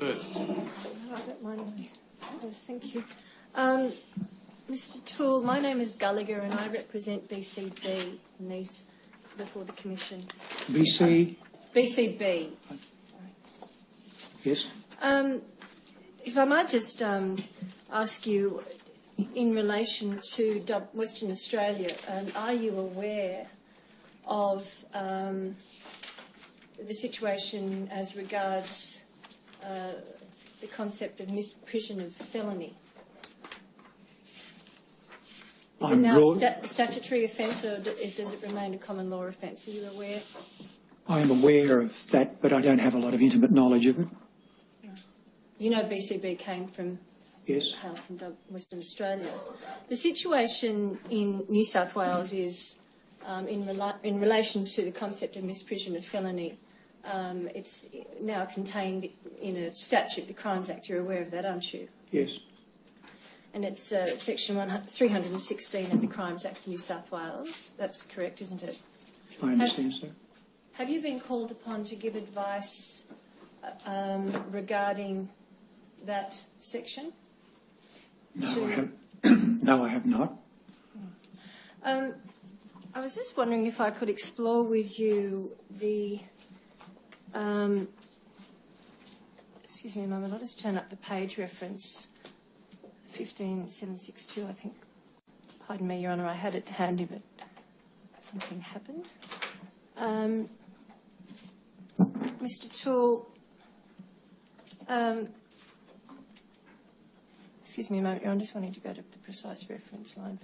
first. I don't mind. Thank you. Mr. Toole, my name is Gallagher and I represent BCB in these before the Commission. BC? BCB. Yes. If I might just ask you, in relation to Western Australia, are you aware of the situation as regards the concept of misprision of felony? Is it now a statutory offence or does it remain a common law offence? Are you aware? I am aware of that, but I don't have a lot of intimate knowledge of it. You know BCB came from, yes, from Western Australia. The situation in New South Wales is, in relation to the concept of misprision of felony, it's now contained in a statute, the Crimes Act. You're aware of that, aren't you? Yes. And it's section 316 of the Crimes Act, New South Wales. That's correct, isn't it? I understand, sir. Have you been called upon to give advice regarding that section? No, I have. No, I have not. I was just wondering if I could explore with you the. Excuse me a moment. I'll just turn up the page reference. 15762, I think. Pardon me, Your Honour, I had it handy, but something happened. Mr. Toole, excuse me a moment, Your Honour, I'm just wanting to go to the precise reference, line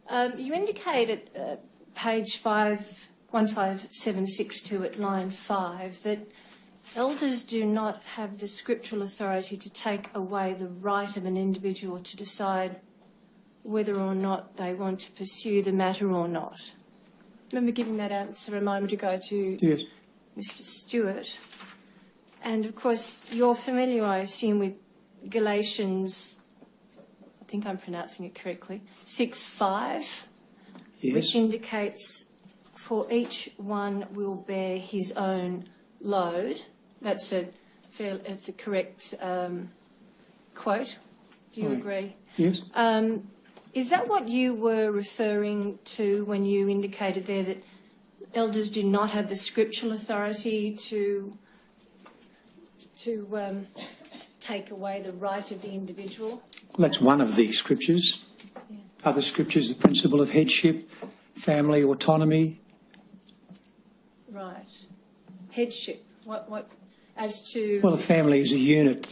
5. You indicate at page 15762 at line 5 that elders do not have the scriptural authority to take away the right of an individual to decide whether or not they want to pursue the matter or not. Remember giving that answer a moment ago to yes, Mr. Stewart. And, of course, you're familiar, I assume, with Galatians, I think I'm pronouncing it correctly, 6:5, yes, which indicates for each one will bear his own load. It's a correct quote. Do you agree? Yes. Is that what you were referring to when you indicated there that elders do not have the scriptural authority to take away the right of the individual? That's one of the scriptures. Yeah. Other scriptures, the principle of headship, family autonomy. Right. Headship. What as to... Well, a family is a unit.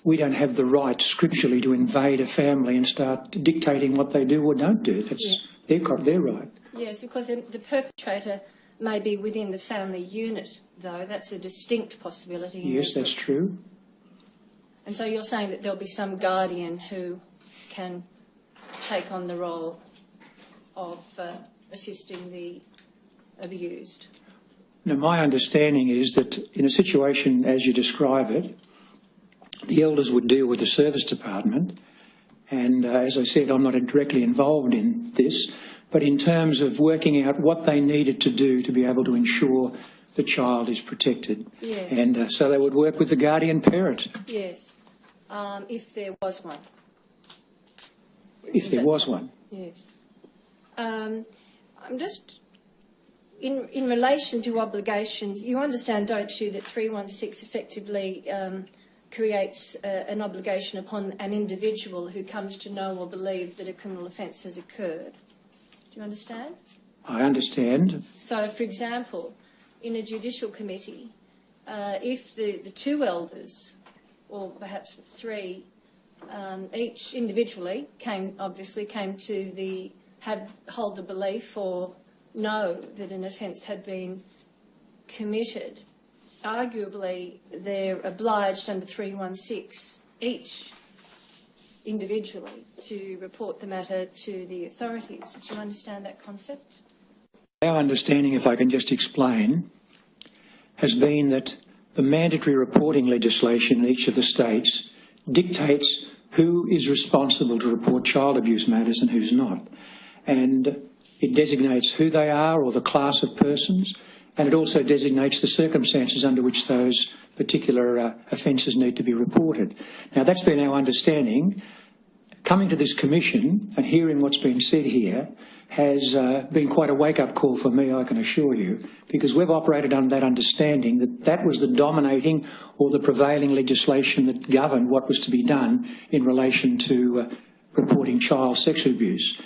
We don't have the right scripturally to invade a family and start dictating what they do or don't do. That's their right. Yes, because the perpetrator may be within the family unit, though. That's a distinct possibility. Yes, that's true. And so you're saying that there'll be some guardian who can take on the role of assisting the abused? Now, my understanding is that in a situation as you describe it, the elders would deal with the service department, and as I said, I'm not directly involved in this, but in terms of working out what they needed to do to be able to ensure the child is protected. Yes. And so they would work with the guardian parent. Yes, if there was one. If there was one. Yes. I'm just... In relation to obligations, you understand, don't you, that 316 effectively creates an obligation upon an individual who comes to know or believes that a criminal offence has occurred. Do you understand? I understand. So, for example, in a judicial committee, if the two elders, or perhaps three, each individually came to hold the belief or know that an offence had been committed, arguably they're obliged under 316 each individually to report the matter to the authorities. Do you understand that concept? Our understanding, if I can just explain, has been that the mandatory reporting legislation in each of the states dictates who is responsible to report child abuse matters and who's not. And it designates who they are or the class of persons, and it also designates the circumstances under which those particular offences need to be reported. Now, that's been our understanding. Coming to this commission and hearing what's been said here has been quite a wake-up call for me, I can assure you, because we've operated under that understanding that that was the dominating or the prevailing legislation that governed what was to be done in relation to reporting child sexual abuse.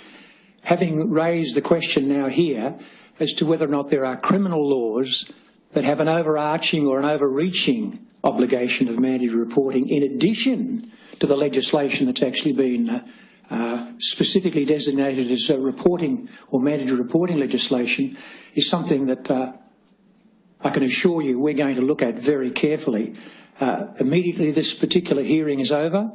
Having raised the question now here as to whether or not there are criminal laws that have an overarching or an overreaching obligation of mandatory reporting in addition to the legislation that's actually been specifically designated as reporting or mandatory reporting legislation, is something that I can assure you we're going to look at very carefully. Immediately this particular hearing is over,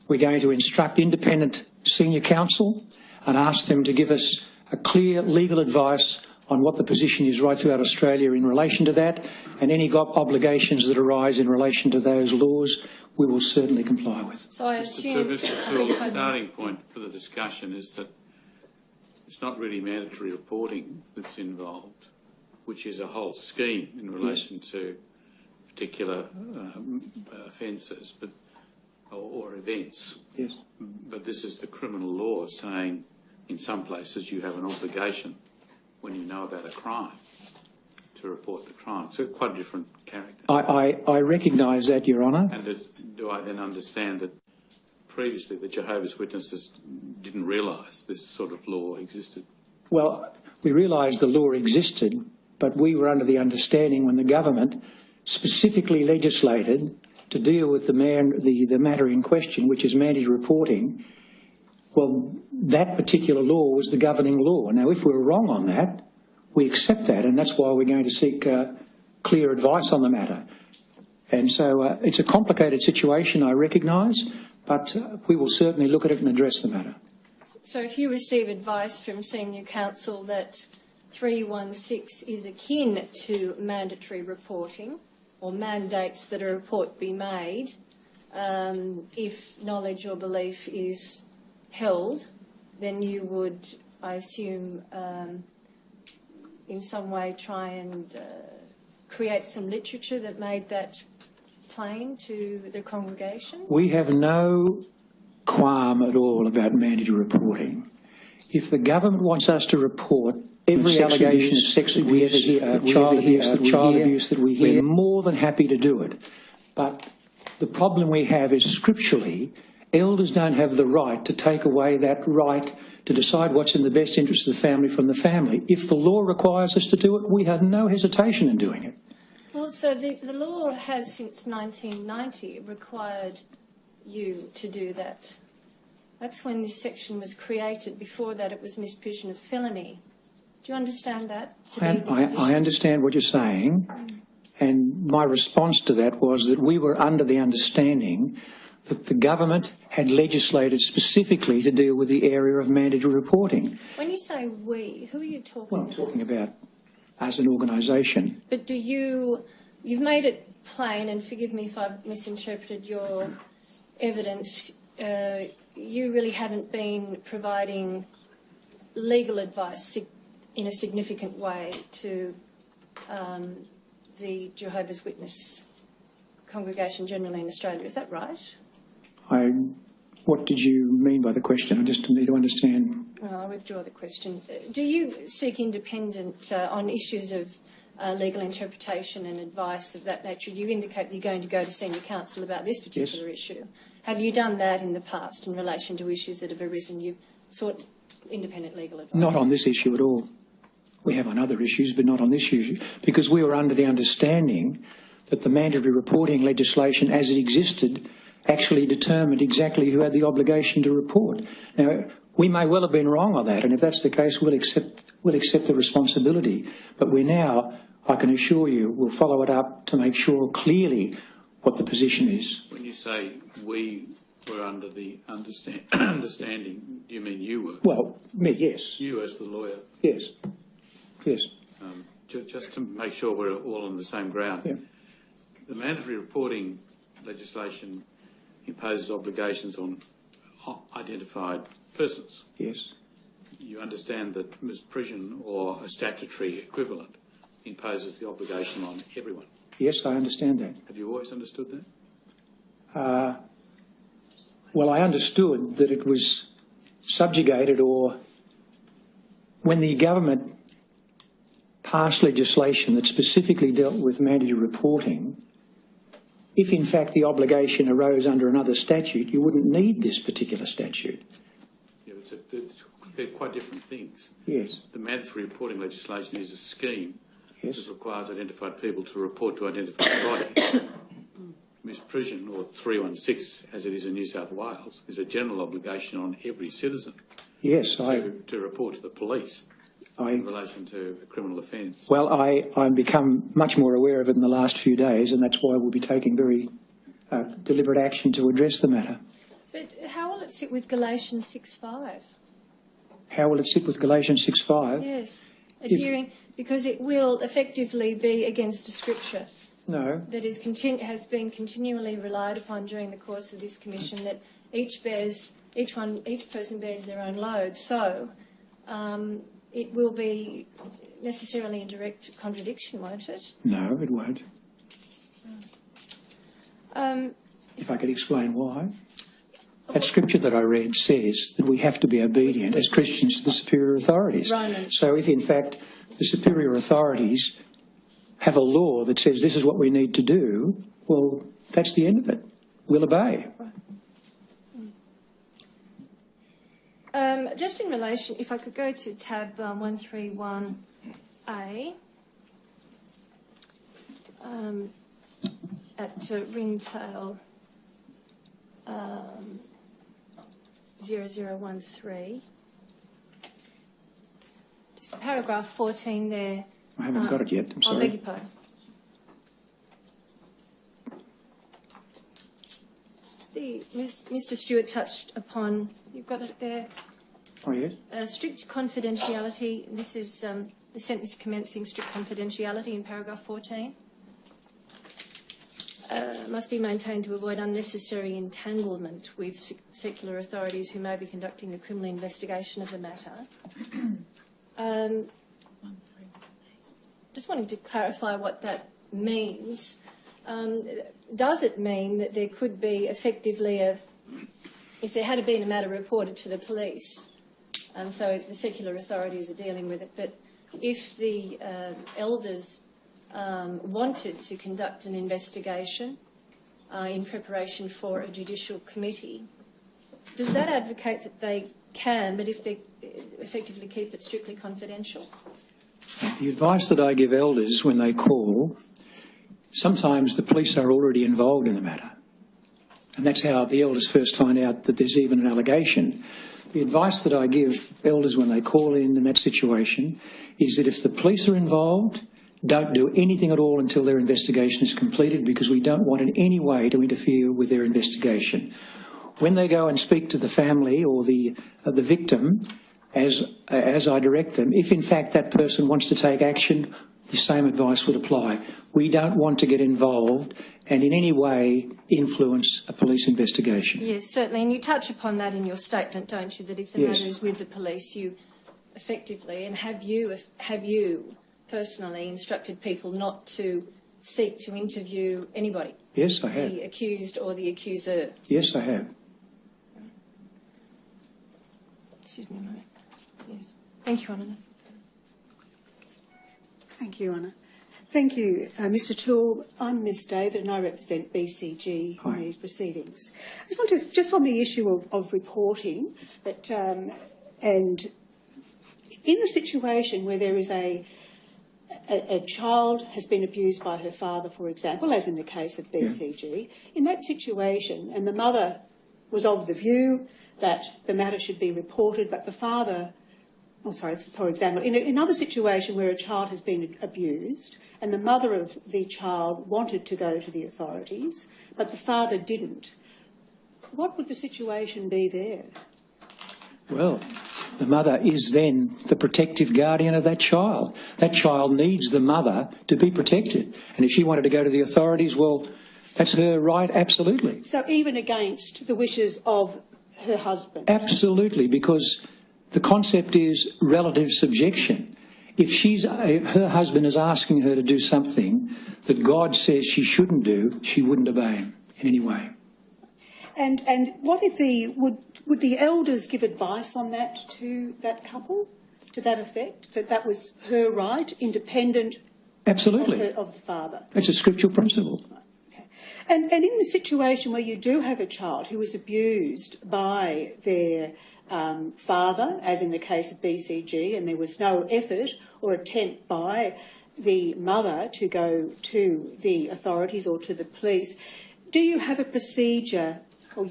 we're going to instruct independent senior counsel and ask them to give us a clear legal advice on what the position is right throughout Australia in relation to that, and any obligations that arise in relation to those laws we will certainly comply with. So I assume... Mr. Toole, the starting point for the discussion is that it's not really mandatory reporting that's involved, which is a whole scheme in relation to particular offences or events. Yes. But this is the criminal law saying in some places you have an obligation when you know about a crime to report the crime. So quite a different character. I recognise that, Your Honour. And do I then understand that previously the Jehovah's Witnesses didn't realise this sort of law existed? Well, we realised the law existed, but we were under the understanding when the government specifically legislated to deal with the matter in question, which is mandatory reporting, well, that particular law was the governing law. Now, if we're wrong on that, we accept that, and that's why we're going to seek clear advice on the matter. And so it's a complicated situation, I recognise, but we will certainly look at it and address the matter. So if you receive advice from senior counsel that 316 is akin to mandatory reporting, or mandates that a report be made, if knowledge or belief is held, then you would, I assume, in some way try and create some literature that made that plain to the congregation? We have no qualm at all about mandatory reporting. If the government wants us to report every allegation of sexual abuse, child abuse that we hear, we're more than happy to do it. But the problem we have is scripturally, elders don't have the right to take away that right to decide what's in the best interest of the family from the family. If the law requires us to do it, we have no hesitation in doing it. Well, so the law has since 1990 required you to do that. That's when this section was created. Before that, it was misprision of felony. Do you understand that? I understand what you're saying, and my response to that was that we were under the understanding that the government had legislated specifically to deal with the area of mandatory reporting. When you say we, who are you talking well, about? I'm talking about as an organisation. But you've made it plain, and forgive me if I've misinterpreted your evidence, you really haven't been providing legal advice in a significant way to the Jehovah's Witness congregation generally in Australia. Is that right? What did you mean by the question? I just need to understand. I'll withdraw the question. Do you seek independent on issues of legal interpretation and advice of that nature? You indicate that you're going to go to senior counsel about this particular issue. Have you done that in the past in relation to issues that have arisen? You've sought independent legal advice? Not on this issue at all. We have on other issues, but not on this issue, because we were under the understanding that the mandatory reporting legislation as it existed actually determined exactly who had the obligation to report. Now, we may well have been wrong on that, and if that's the case, we'll accept the responsibility. But we're now, I can assure you, we'll follow it up to make sure clearly what the position is. When you say we were under the understanding, do you mean you were? Well, me, yes. You as the lawyer? Yes. Yes. Just to make sure we're all on the same ground. Yeah. The mandatory reporting legislation imposes obligations on identified persons. Yes. You understand that misprision or a statutory equivalent imposes the obligation on everyone. Yes, I understand that. Have you always understood that? Well, I understood that it was subjugated, or when the government passed legislation that specifically dealt with mandatory reporting, if in fact the obligation arose under another statute, you wouldn't need this particular statute. Yeah, they're quite different things. Yes. The mandatory reporting legislation is a scheme Yes. that requires identified people to report to identified bodies. Misprision, or 316, as it is in New South Wales, is a general obligation on every citizen Yes, to report to the police in relation to a criminal offence. Well, I've become much more aware of it in the last few days, and that's why we'll be taking very deliberate action to address the matter. But how will it sit with Galatians 6:5? How will it sit with Galatians 6:5? Yes, adhering, because it will effectively be against a scripture No. that has been continually relied upon during the course of this commission, that each person bears their own load. So it will be necessarily in direct contradiction, won't it? No, it won't. If I could explain why. That scripture that I read says that we have to be obedient as Christians to the superior authorities. Romans. So if in fact the superior authorities have a law that says this is what we need to do, well, that's the end of it. We'll obey. Just in relation, if I could go to tab 131A at ringtail 0013. Just paragraph 14 there. I haven't got it yet, I'm sorry. I beg your pardon. Mr. Stewart touched upon, you've got it there. Oh, yes? Strict confidentiality. This is the sentence commencing strict confidentiality in paragraph 14. Must be maintained to avoid unnecessary entanglement with secular authorities who may be conducting a criminal investigation of the matter. Just wanting to clarify what that means. Does it mean that there could be effectively if there had been a matter reported to the police, so the secular authorities are dealing with it, but if the elders wanted to conduct an investigation in preparation for a judicial committee, does that advocate that they can, but if they effectively keep it strictly confidential? The advice that I give elders when they call, sometimes the police are already involved in the matter. And that's how the elders first find out that there's even an allegation. The advice that I give elders when they call in that situation is that if the police are involved, don't do anything at all until their investigation is completed, because we don't want in any way to interfere with their investigation. When they go and speak to the family or the victim, as I direct them, if in fact that person wants to take action, the same advice would apply. We don't want to get involved and in any way influence a police investigation. Yes, certainly. And you touch upon that in your statement, don't you, that if the Yes. matter is with the police, you effectively, and have you personally instructed people not to seek to interview anybody? Yes, I have. The accused or the accuser? Yes, I have. Excuse me a moment. Yes. Thank you, Honour. Thank you, Honour. Thank you, Mr. Toole. I'm Ms. David and I represent BCG Hi. in these proceedings. I just want to, just on the issue of reporting, that, and in a situation where there is a child has been abused by her father, for example, as in the case of BCG, in that situation, and the mother was of the view that the matter should be reported, but the father, for example, in another situation where a child has been abused and the mother of the child wanted to go to the authorities, but the father didn't, what would the situation be there? Well, the mother is then the protective guardian of that child. That child needs the mother to be protected. And if she wanted to go to the authorities, well, that's her right, absolutely. So even against the wishes of her husband? Absolutely, because the concept is relative subjection. If her husband is asking her to do something that God says she shouldn't do, she wouldn't obey him in any way. And what if would the elders give advice on that to that couple, to that effect, that was her right, independent Absolutely. of the father? It's a scriptural principle. Okay. And in the situation where you do have a child who is abused by their father, as in the case of BCG, and there was no effort or attempt by the mother to go to the authorities or to the police, do you have a procedure, or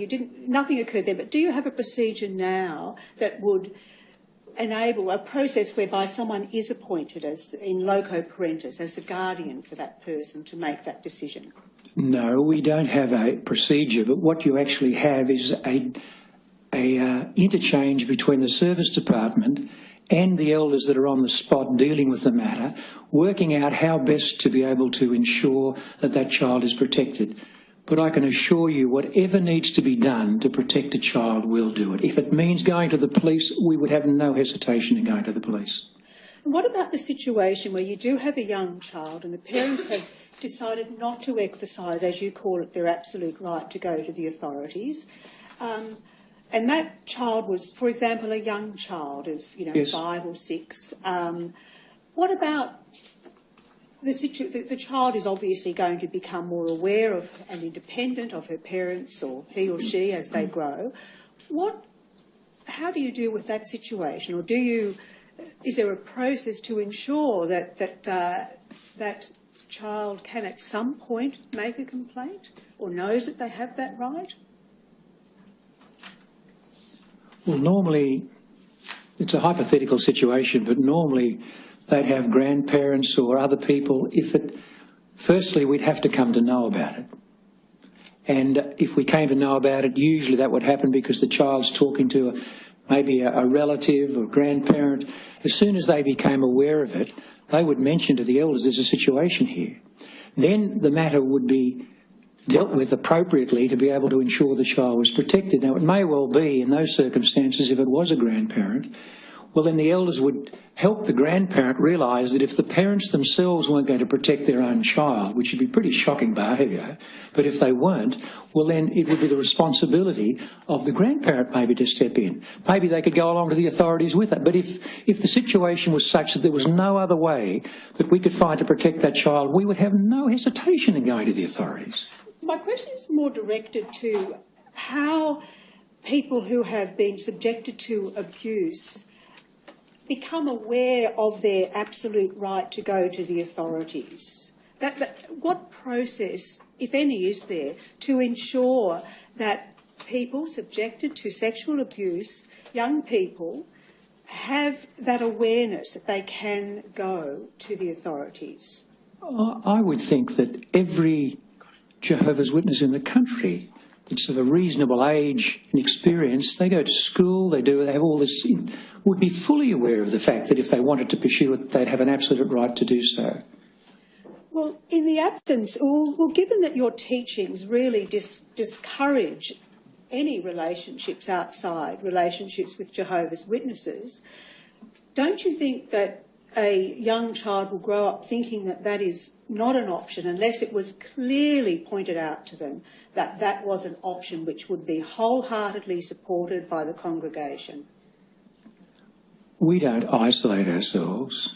nothing occurred there, but do you have a procedure now that would enable a process whereby someone is appointed as in loco parentis, as the guardian for that person to make that decision? No, we don't have a procedure, but what you actually have is a interchange between the service department and the elders that are on the spot dealing with the matter, working out how best to be able to ensure that that child is protected. But I can assure you, whatever needs to be done to protect a child, we'll do it. If it means going to the police, we would have no hesitation in going to the police. And what about the situation where you do have a young child and the parents have decided not to exercise, as you call it, their absolute right to go to the authorities, and that child was, for example, a young child of, Yes. 5 or 6. What about the child is obviously going to become more aware of and independent of her parents, or he or she, as they grow. How do you deal with that situation, or is there a process to ensure that that child can at some point make a complaint or knows that they have that right? Well, normally, it's a hypothetical situation, but normally they'd have grandparents or other people. Firstly, we'd have to come to know about it. And if we came to know about it, usually that would happen because the child's talking to maybe a relative or grandparent. As soon as they became aware of it, they would mention to the elders, there's a situation here. Then the matter would be dealt with appropriately to be able to ensure the child was protected. Now, it may well be in those circumstances, if it was a grandparent, well, then the elders would help the grandparent realise that if the parents themselves weren't going to protect their own child, which would be pretty shocking behaviour, but if they weren't, well, then it would be the responsibility of the grandparent maybe to step in. Maybe they could go along to the authorities with it. But if the situation was such that there was no other way that we could find to protect that child, we would have no hesitation in going to the authorities. My question is more directed to how people who have been subjected to abuse become aware of their absolute right to go to the authorities. What process, if any, is there to ensure that people subjected to sexual abuse, young people, have that awareness that they can go to the authorities? I would think that every Jehovah's Witness in the country that's of a reasonable age and experience, they go to school, they have all this, would be fully aware of the fact that if they wanted to pursue it, they'd have an absolute right to do so. Well, in the absence, given that your teachings really discourage any relationships outside, relationships with Jehovah's Witnesses, don't you think that a young child will grow up thinking that that is not an option unless it was clearly pointed out to them that that was an option which would be wholeheartedly supported by the congregation? We don't isolate ourselves.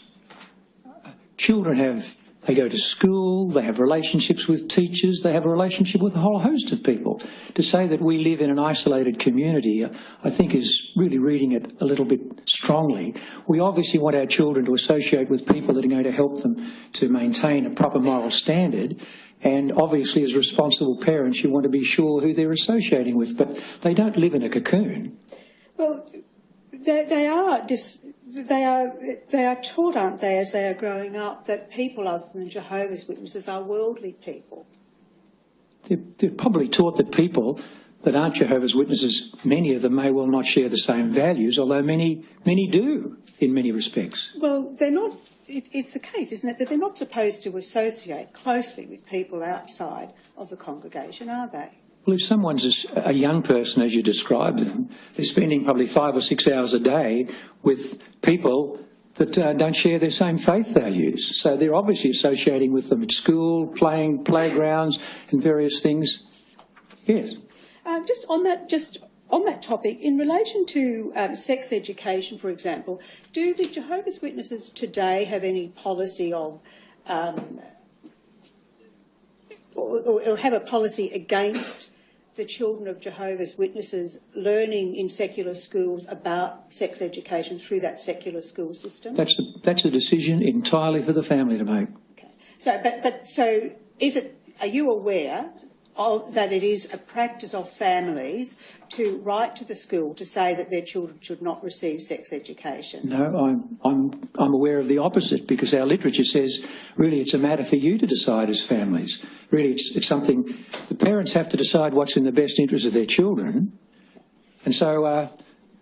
Children they go to school, they have relationships with teachers, they have a relationship with a whole host of people. To say that we live in an isolated community, I think is really reading it a little bit strongly. We obviously want our children to associate with people that are going to help them to maintain a proper moral standard. And obviously, as responsible parents, you want to be sure who they're associating with, but they don't live in a cocoon. Well, they are taught, aren't they, as they are growing up, that people other than Jehovah's Witnesses are worldly people. They're probably taught that people that aren't Jehovah's Witnesses, many of them may well not share the same values, although many do in many respects. Well, they're not. It's the case, isn't it, that they're not supposed to associate closely with people outside of the congregation, are they? Well, if someone's a young person, as you described them, they're spending probably 5 or 6 hours a day with people that don't share their same faith values. So they're obviously associating with them at school, playing playgrounds and various things. Yes. Just on that topic, in relation to sex education, for example, do the Jehovah's Witnesses today have any policy of or have a policy against the children of Jehovah's Witnesses learning in secular schools about sex education through that secular school system? That's a decision entirely for the family to make. Okay. So are you aware that it is a practice of families to write to the school to say that their children should not receive sex education? No, I'm aware of the opposite, because our literature says really it's a matter for you to decide as families. Really, it's something the parents have to decide what's in the best interest of their children. And so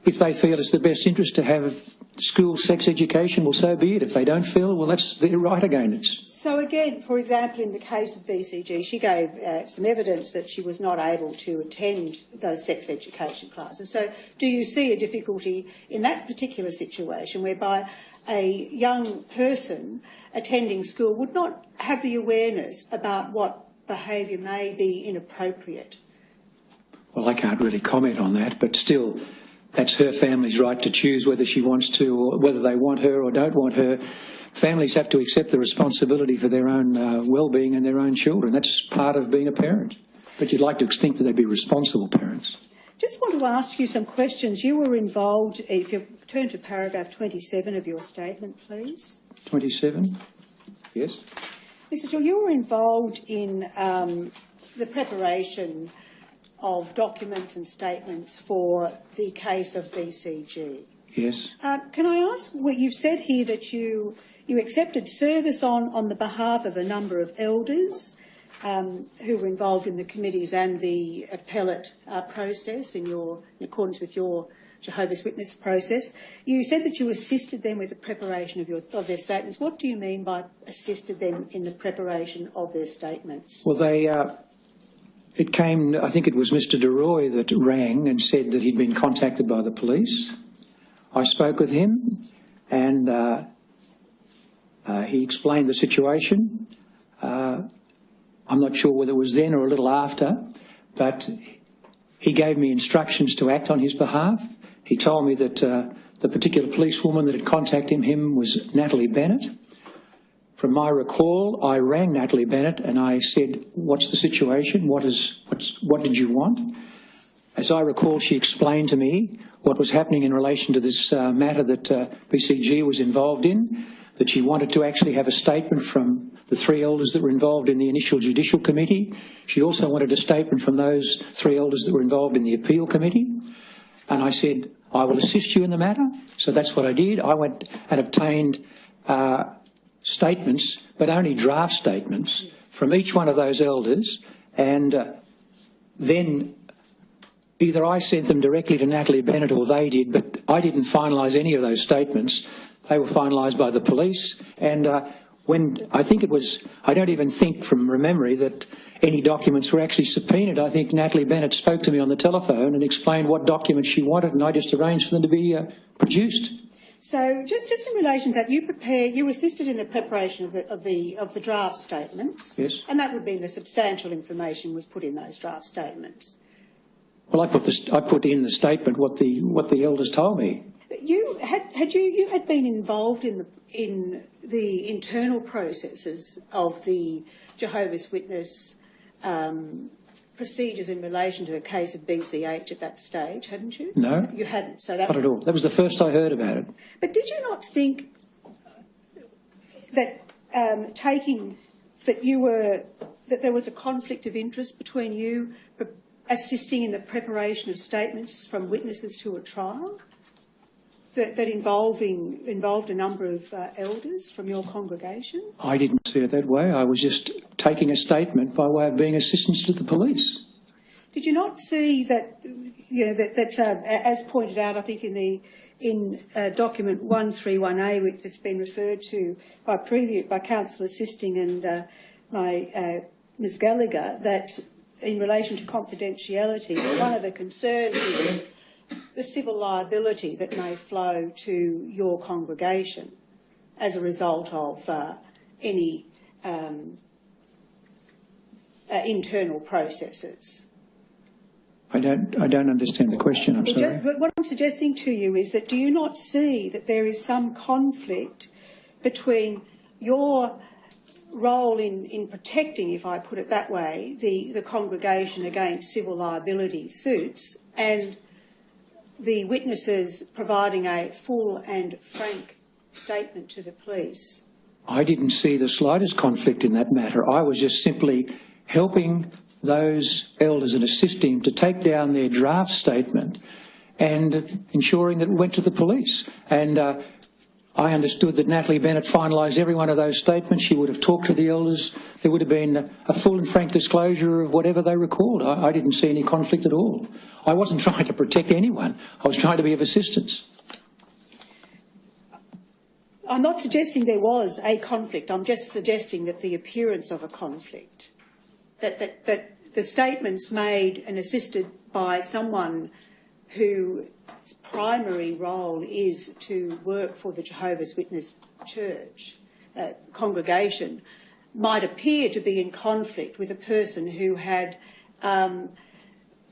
if they feel it's the best interest to have school sex education, well, so be it. If they don't feel, well, that's their right again. So again, for example, in the case of BCG, she gave some evidence that she was not able to attend those sex education classes. So do you see a difficulty in that particular situation whereby a young person attending school would not have the awareness about what behaviour may be inappropriate? Well, I can't really comment on that, but still, that's her family's right to choose whether she wants to, or whether they want her or don't want her. Families have to accept the responsibility for their own well-being and their own children. That's part of being a parent. But you'd like to think that they'd be responsible parents. Just want to ask you some questions. You were involved, if you turn to paragraph 27 of your statement, please. 27? Yes. Mr. Gill, you were involved in the preparation of documents and statements for the case of BCG. Yes. Can I ask, what you've said here that you accepted service on the behalf of a number of elders who were involved in the committees and the appellate process in accordance with your Jehovah's Witness process. You said that you assisted them with the preparation of their statements. What do you mean by assisted them in the preparation of their statements? Well, it came, I think it was Mr. DeRoy that rang and said that he'd been contacted by the police. I spoke with him and he explained the situation. I'm not sure whether it was then or a little after, but he gave me instructions to act on his behalf. He told me that the particular policewoman that had contacted him was Natalie Bennett. From my recall, I rang Natalie Bennett and I said, "What's the situation? What did you want?" As I recall, she explained to me what was happening in relation to this matter that BCG was involved in, that she wanted to actually have a statement from the three elders that were involved in the initial judicial committee. She also wanted a statement from those three elders that were involved in the appeal committee. And I said, "I will assist you in the matter." So that's what I did. I went and obtained statements, but only draft statements, from each one of those elders, and then either I sent them directly to Natalie Bennett or they did, but I didn't finalise any of those statements. They were finalised by the police, and when I think it was, I don't even think from memory that any documents were actually subpoenaed. I think Natalie Bennett spoke to me on the telephone and explained what documents she wanted, and I just arranged for them to be produced. So, just in relation to that, you assisted in the preparation of the draft statements. Yes. And that would mean the substantial information was put in those draft statements. Well, I put in the statement what the elders told me. You had been involved in the internal processes of the Jehovah's Witness procedures in relation to the case of BCH at that stage, hadn't you? No. You hadn't. So Not at all. That was the first I heard about it. But did you not think that that there was a conflict of interest between you assisting in the preparation of statements from witnesses to a trial that involved a number of elders from your congregation? I didn't see it that way. I was just taking a statement by way of being assistance to the police. Did you not see that, as pointed out, I think in document 131A, which has been referred to by counsel assisting and by Ms Gallagher, that in relation to confidentiality, one of the concerns is the civil liability that may flow to your congregation as a result of any internal processes. I don't understand the question, I'm sorry. But what I'm suggesting to you is that do you not see that there is some conflict between your role in protecting, if I put it that way, the congregation against civil liability suits and the witnesses providing a full and frank statement to the police? I didn't see the slightest conflict in that matter. I was just simply helping those elders and assisting to take down their draft statement and ensuring that it went to the police. And I understood that Natalie Bennett finalised every one of those statements. She would have talked to the elders. There would have been a full and frank disclosure of whatever they recalled. I didn't see any conflict at all. I wasn't trying to protect anyone. I was trying to be of assistance. I'm not suggesting there was a conflict. I'm just suggesting that the appearance of a conflict, that the statements made and assisted by someone whose primary role is to work for the Jehovah's Witness Church congregation might appear to be in conflict with a person who had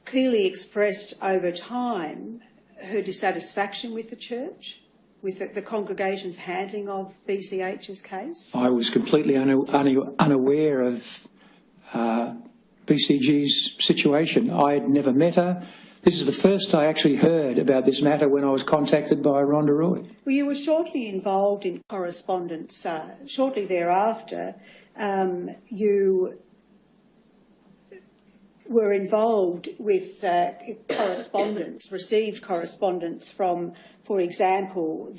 clearly expressed over time her dissatisfaction with the church, with the congregation's handling of BCH's case? I was completely unaware of BCG's situation. I had never met her. This is the first I actually heard about this matter when I was contacted by Rhonda Roy. Well, you were shortly involved in correspondence. Shortly thereafter, you were involved with correspondence, received correspondence from, for example,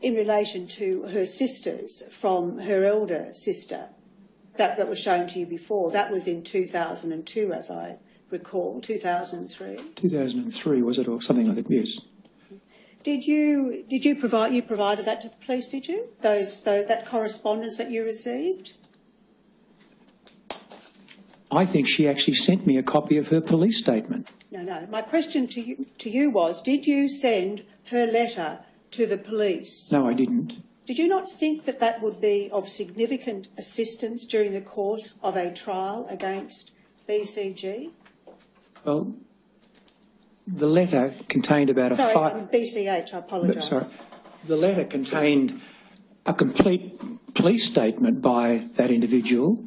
in relation to her sisters, from her elder sister, that was shown to you before. That was in 2002, as I recall, 2003. 2003, was it, or something like that? Yes. Did you provided that to the police? Did you that correspondence that you received? I think she actually sent me a copy of her police statement. No. My question to you was: did you send her letter to the police? No, I didn't. Did you not think that that would be of significant assistance during the course of a trial against BCG? Well, the letter contained about BCH, I apologise. Sorry. The letter contained a complete police statement by that individual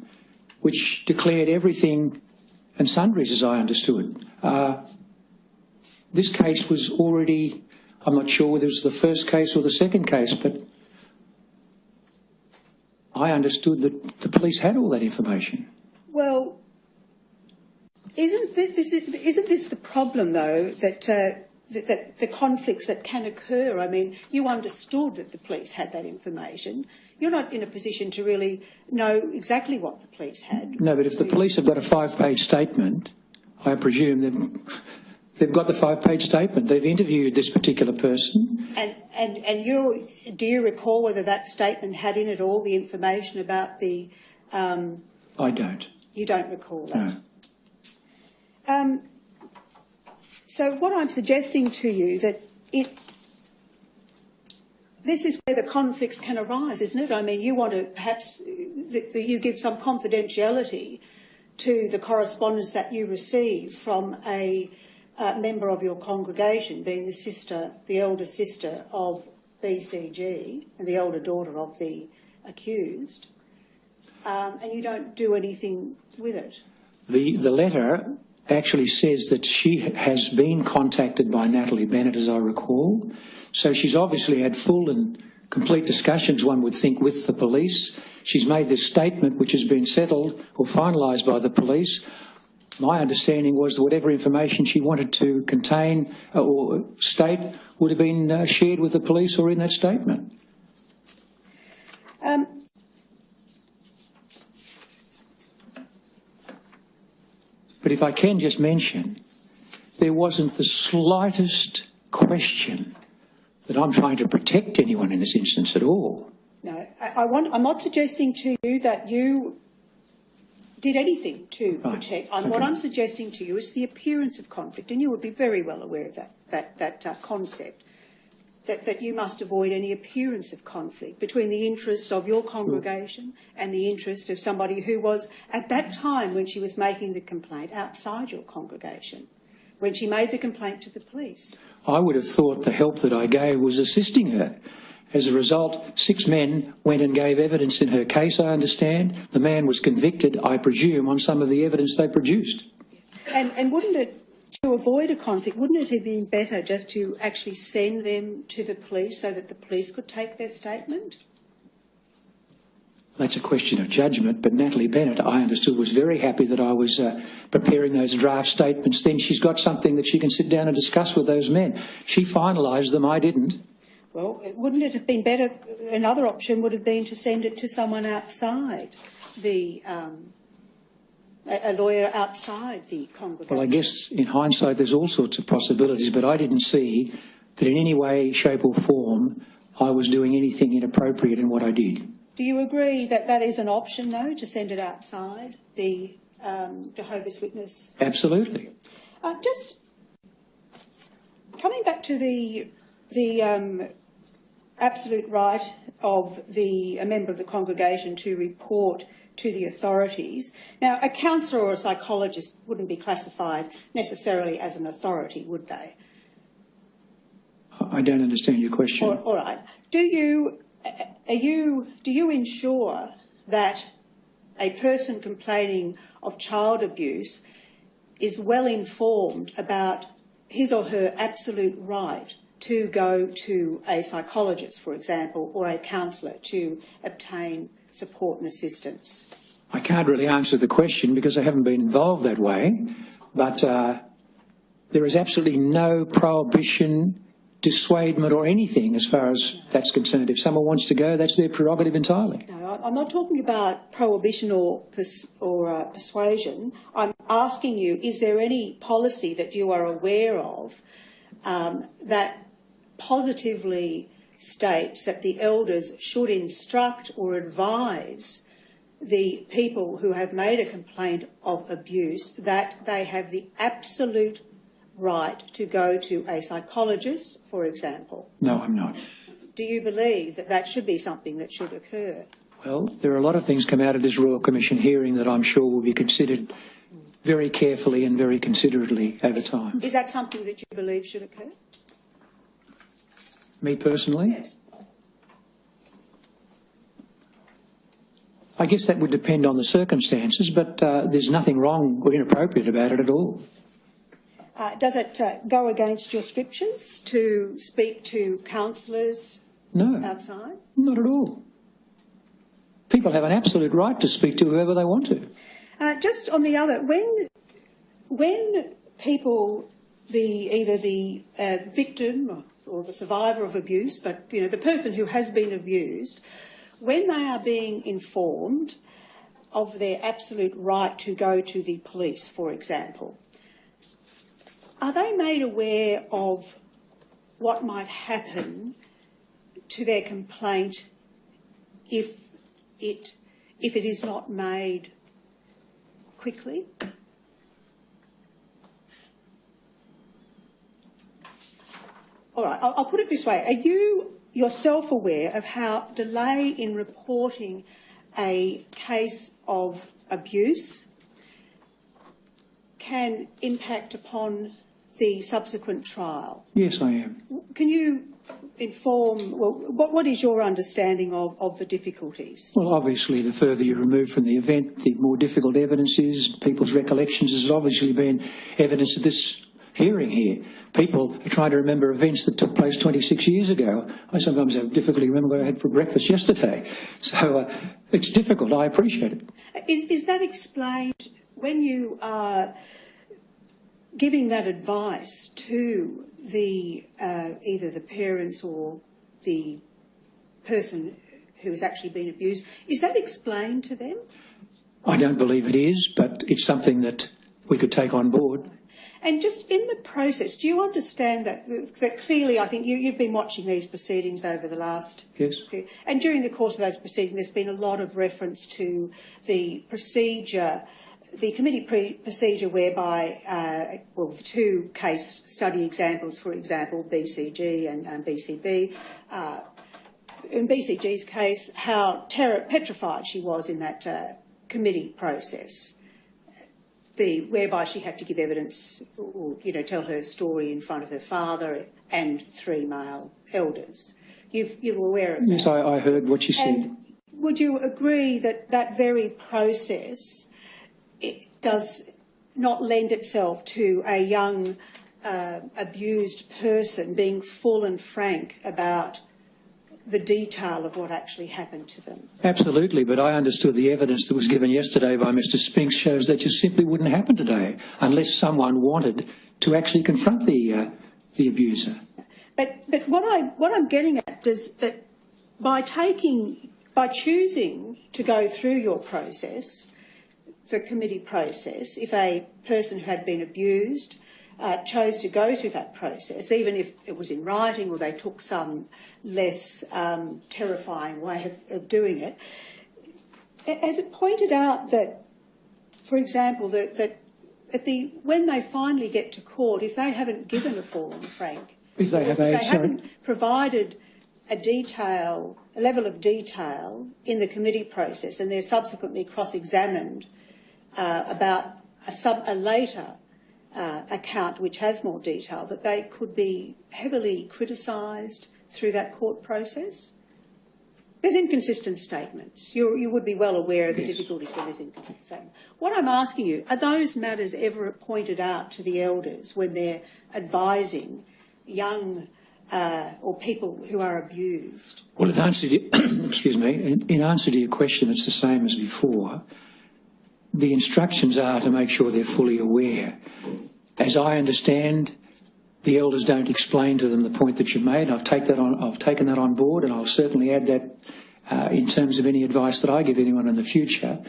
which declared everything and sundries, as I understood. This case was already, I'm not sure whether it was the first case or the second case, but I understood that the police had all that information. Well, isn't this the problem, though, that the conflicts that can occur? I mean, you understood that the police had that information. You're not in a position to really know exactly what the police had. No, but if the police have got a 5-page statement, I presume they've got the 5-page statement. They've interviewed this particular person. And do you recall whether that statement had in it all the information about the... I don't. You don't recall that? No. So what I'm suggesting to you that this is where the conflicts can arise, isn't it? I mean, you want to perhaps you give some confidentiality to the correspondence that you receive from a member of your congregation, being the elder sister of BCG and the elder daughter of the accused, and you don't do anything with it. The letter actually says that she has been contacted by Natalie Bennett, as I recall. So she's obviously had full and complete discussions, one would think, with the police. She's made this statement which has been settled or finalised by the police. My understanding was that whatever information she wanted to contain or state would have been shared with the police or in that statement. But if I can just mention, there wasn't the slightest question that I'm trying to protect anyone in this instance at all. No, I'm not suggesting to you that you did anything to protect. Okay. What I'm suggesting to you is the appearance of conflict, and you would be very well aware of that concept. that you must avoid any appearance of conflict between the interests of your congregation and the interest of somebody who was, at that time when she was making the complaint, outside your congregation, when she made the complaint to the police? I would have thought the help that I gave was assisting her. As a result, 6 men went and gave evidence in her case, I understand. The man was convicted, I presume, on some of the evidence they produced. And wouldn't it, to avoid a conflict, wouldn't it have been better just to actually send them to the police so that the police could take their statement? That's a question of judgment, but Natalie Bennett, I understood, was very happy that I was preparing those draft statements. Then she's got something that she can sit down and discuss with those men. She finalised them, I didn't. Well, wouldn't it have been better, another option would have been to send it to someone outside the, a lawyer outside the congregation? Well, I guess in hindsight there's all sorts of possibilities, but I didn't see that in any way, shape or form I was doing anything inappropriate in what I did. Do you agree that that is an option, though, to send it outside the Jehovah's Witness? Absolutely. Just coming back to the absolute right of a member of the congregation to report to the authorities. Now, a counsellor or a psychologist wouldn't be classified necessarily as an authority, would they? I don't understand your question. All right. Do you ensure that a person complaining of child abuse is well informed about his or her absolute right to go to a psychologist, for example, or a counsellor to obtain support and assistance? I can't really answer the question because I haven't been involved that way, but there is absolutely no prohibition, dissuadement or anything as far as that's concerned. If someone wants to go, that's their prerogative entirely. No, I'm not talking about prohibition or persuasion. I'm asking you, is there any policy that you are aware of that positively states that the elders should instruct or advise the people who have made a complaint of abuse that they have the absolute right to go to a psychologist, for example? No, I'm not. Do you believe that that should be something that should occur? Well, there are a lot of things come out of this Royal Commission hearing that I'm sure will be considered very carefully and very considerately over time. Is that something that you believe should occur? Me personally? Yes. I guess that would depend on the circumstances, but there's nothing wrong or inappropriate about it at all. Does it go against your scriptures to speak to counsellors outside? Not at all. People have an absolute right to speak to whoever they want to. Just on the other, when people, either the victim or the survivor of abuse, but the person who has been abused, when they are being informed of their absolute right to go to the police, for example, are they made aware of what might happen to their complaint if it is not made quickly? All right, I'll put it this way. Are you yourself aware of how delay in reporting a case of abuse can impact upon the subsequent trial? Yes, I am. Can you inform, what is your understanding of the difficulties? Well, obviously, the further you remove from the event, the more difficult evidence is. People's recollections has obviously been evidence at this hearing here. People are trying to remember events that took place 26 years ago. I sometimes have difficulty remembering what I had for breakfast yesterday. So it's difficult. I appreciate it. Is that explained when you are giving that advice to the either the parents or the person who has actually been abused? Is that explained to them? I don't believe it is, but it's something that we could take on board. And just in the process, do you understand that clearly, I think you've been watching these proceedings over the last... Yes. And during the course of those proceedings, there's been a lot of reference to the procedure the committee procedure whereby, well, the two case study examples, for example, BCG and BCB, in BCG's case, how petrified she was in that committee process, whereby she had to give evidence or, tell her story in front of her father and 3 male elders. You're aware of that? Yes, I heard what you said. And would you agree that that very process, it does not lend itself to a young abused person being full and frank about the detail of what actually happened to them? Absolutely, but I understood the evidence that was given yesterday by Mr Spinks shows that just simply wouldn't happen today unless someone wanted to actually confront the abuser. But what I'm getting at is that by choosing to go through your process, the committee process, if a person who had been abused chose to go through that process, even if it was in writing or they took some less terrifying way of doing it, has it pointed out that, for example, that when they finally get to court, if they haven't given a full and frank, if they haven't provided a level of detail in the committee process, and they're subsequently cross-examined about a later account which has more detail, that they could be heavily criticised through that court process? There's inconsistent statements. You would be well aware of the difficulties when there's inconsistent statements. What I'm asking you, are those matters ever pointed out to the elders when they're advising young or people who are abused? Well, in answer to, excuse me, in answer to your question, it's the same as before. The instructions are to make sure they're fully aware. As I understand, the elders don't explain to them the point that you've made. I've taken that on board, and I'll certainly add that in terms of any advice that I give anyone in the future.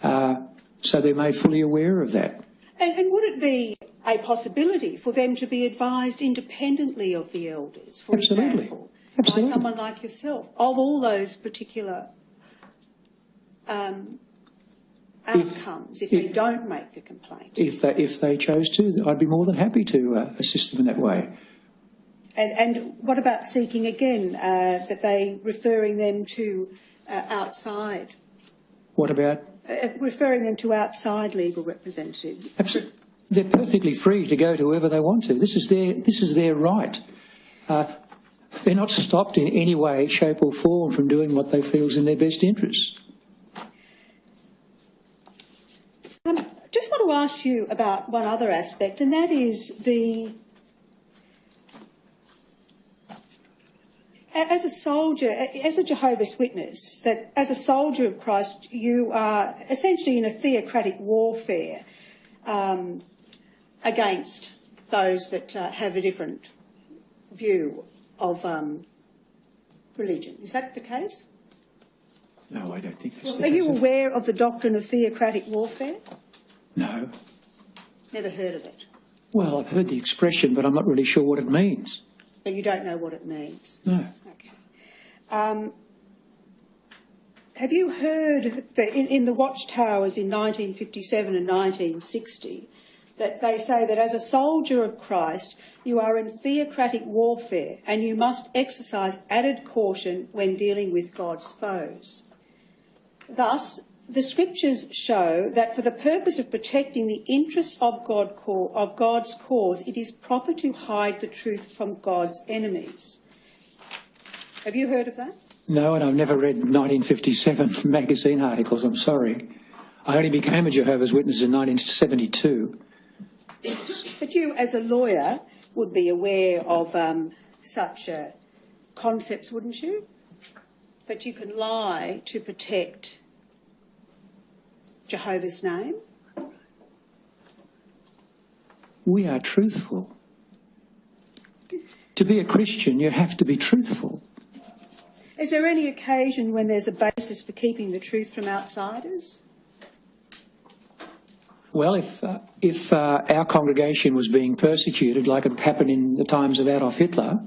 So they're made fully aware of that. And would it be a possibility for them to be advised independently of the elders, for example, by someone like yourself, of all those particular outcomes if they don't make the complaint? If they chose to, I'd be more than happy to assist them in that way. And what about seeking again that they referring them to outside? What about? Referring them to outside legal representatives. Absolutely. They're perfectly free to go to whoever they want to. This is their right. They're not stopped in any way, shape or form from doing what they feel is in their best interests. Just want to ask you about one other aspect, and that is as a soldier, as a Jehovah's Witness, that as a soldier of Christ, you are essentially in a theocratic warfare against those that have a different view of religion. Is that the case? No, I don't think that's the Are case. you aware of the doctrine of theocratic warfare? No. Never heard of it? Well, I've heard the expression, but I'm not really sure what it means. But you don't know what it means? No. Okay. Have you heard that in the watchtowers in 1957 and 1960 that they say that as a soldier of Christ you are in theocratic warfare and you must exercise added caution when dealing with God's foes? Thus, the scriptures show that for the purpose of protecting the interests of God's cause, it is proper to hide the truth from God's enemies. Have you heard of that? No, and I've never read 1957 magazine articles, I'm sorry. I only became a Jehovah's Witness in 1972. But you, as a lawyer, would be aware of such concepts, wouldn't you? That you can lie to protect Jehovah's name? We are truthful. To be a Christian, you have to be truthful. Is there any occasion when there's a basis for keeping the truth from outsiders? Well, if our congregation was being persecuted, like it happened in the times of Adolf Hitler,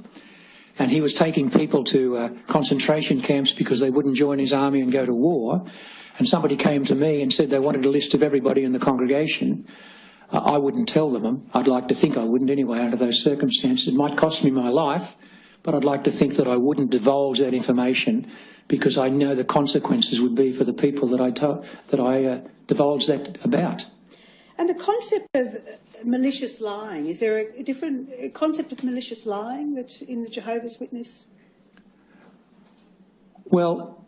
and he was taking people to concentration camps because they wouldn't join his army and go to war, and somebody came to me and said they wanted a list of everybody in the congregation, I wouldn't tell them. I'd like to think I wouldn't anyway under those circumstances. It might cost me my life, but I'd like to think that I wouldn't divulge that information because I know the consequences would be for the people that I divulge that about. And the concept of malicious lying, is there a different concept of malicious lying that in the Jehovah's Witness? Well,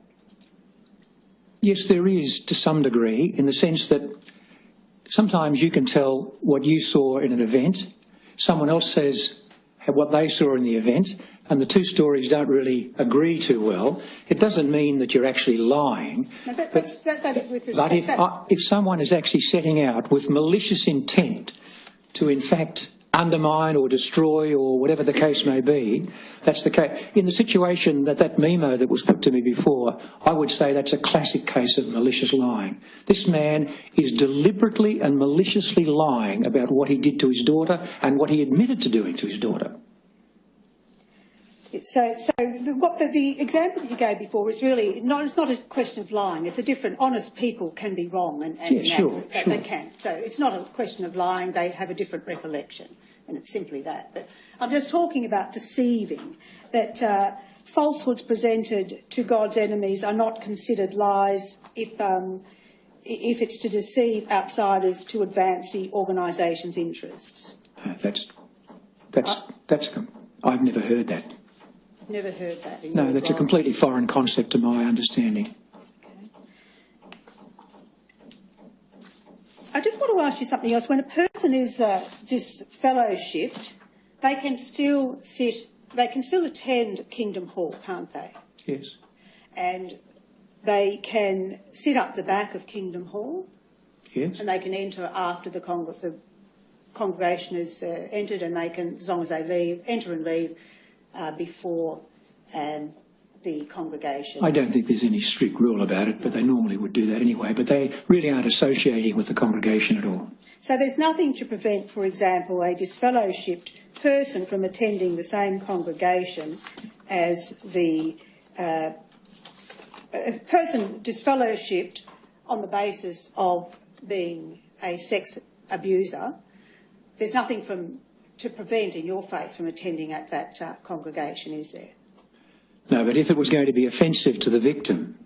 yes, there is to some degree, in the sense that sometimes you can tell what you saw in an event, someone else says what they saw in the event, and the two stories don't really agree too well. It doesn't mean that you're actually lying. No, if someone is actually setting out with malicious intent to, in fact, undermine or destroy or whatever the case may be, that's the case. In the situation that memo that was put to me before, I would say that's a classic case of malicious lying. This man is deliberately and maliciously lying about what he did to his daughter and what he admitted to doing to his daughter. So the example that you gave before is really not. It's not a question of lying. It's a different. Honest people can be wrong and yeah, sure. They can. So it's not a question of lying. They have a different recollection, and it's simply that. But I'm just talking about deceiving. That falsehoods presented to God's enemies are not considered lies if it's to deceive outsiders to advance the organisation's interests. I've never heard that. Never heard that. No, that's a completely foreign concept to my understanding. Okay. I just want to ask you something else. When a person is disfellowshipped, they can still attend Kingdom Hall, can't they? Yes. And they can sit up the back of Kingdom Hall. Yes. And they can enter after the congregation is entered, and they can, as long as they enter and leave before the congregation. I don't think there's any strict rule about it, but they normally would do that anyway. But they really aren't associating with the congregation at all. So there's nothing to prevent, for example, a disfellowshipped person from attending the same congregation as the person disfellowshipped on the basis of being a sex abuser. There's nothing to prevent, in your faith, from attending at that congregation, is there? No, but if it was going to be offensive to the victim,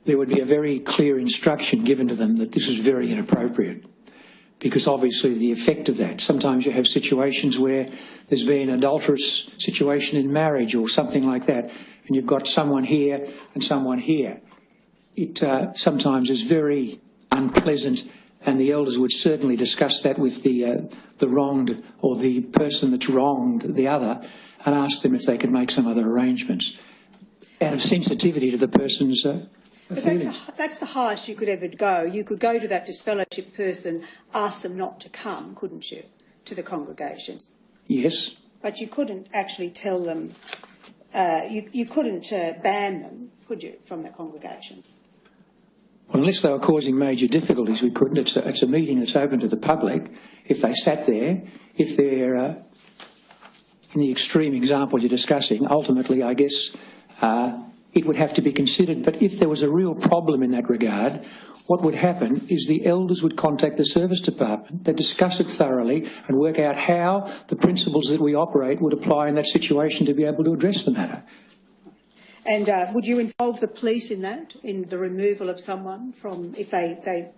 there would be a very clear instruction given to them that this is very inappropriate, because obviously the effect of that, sometimes you have situations where there's been an adulterous situation in marriage or something like that, and you've got someone here and someone here. It sometimes is very unpleasant, and the elders would certainly discuss that with the wronged or the person that's wronged the other, and ask them if they could make some other arrangements out of sensitivity to the person's feelings. That's the highest you could ever go. You could go to that disfellowship person, ask them not to come, couldn't you, to the congregation? Yes. But you couldn't actually tell them, you couldn't ban them, could you, from the congregation? Well, unless they were causing major difficulties, we couldn't. It's a meeting that's open to the public. If they sat there, if they're in the extreme example you're discussing, ultimately, I guess, it would have to be considered. But if there was a real problem in that regard, what would happen is the elders would contact the service department, they'd discuss it thoroughly and work out how the principles that we operate would apply in that situation to be able to address the matter. And would you involve the police in that, in the removal of someone from, if they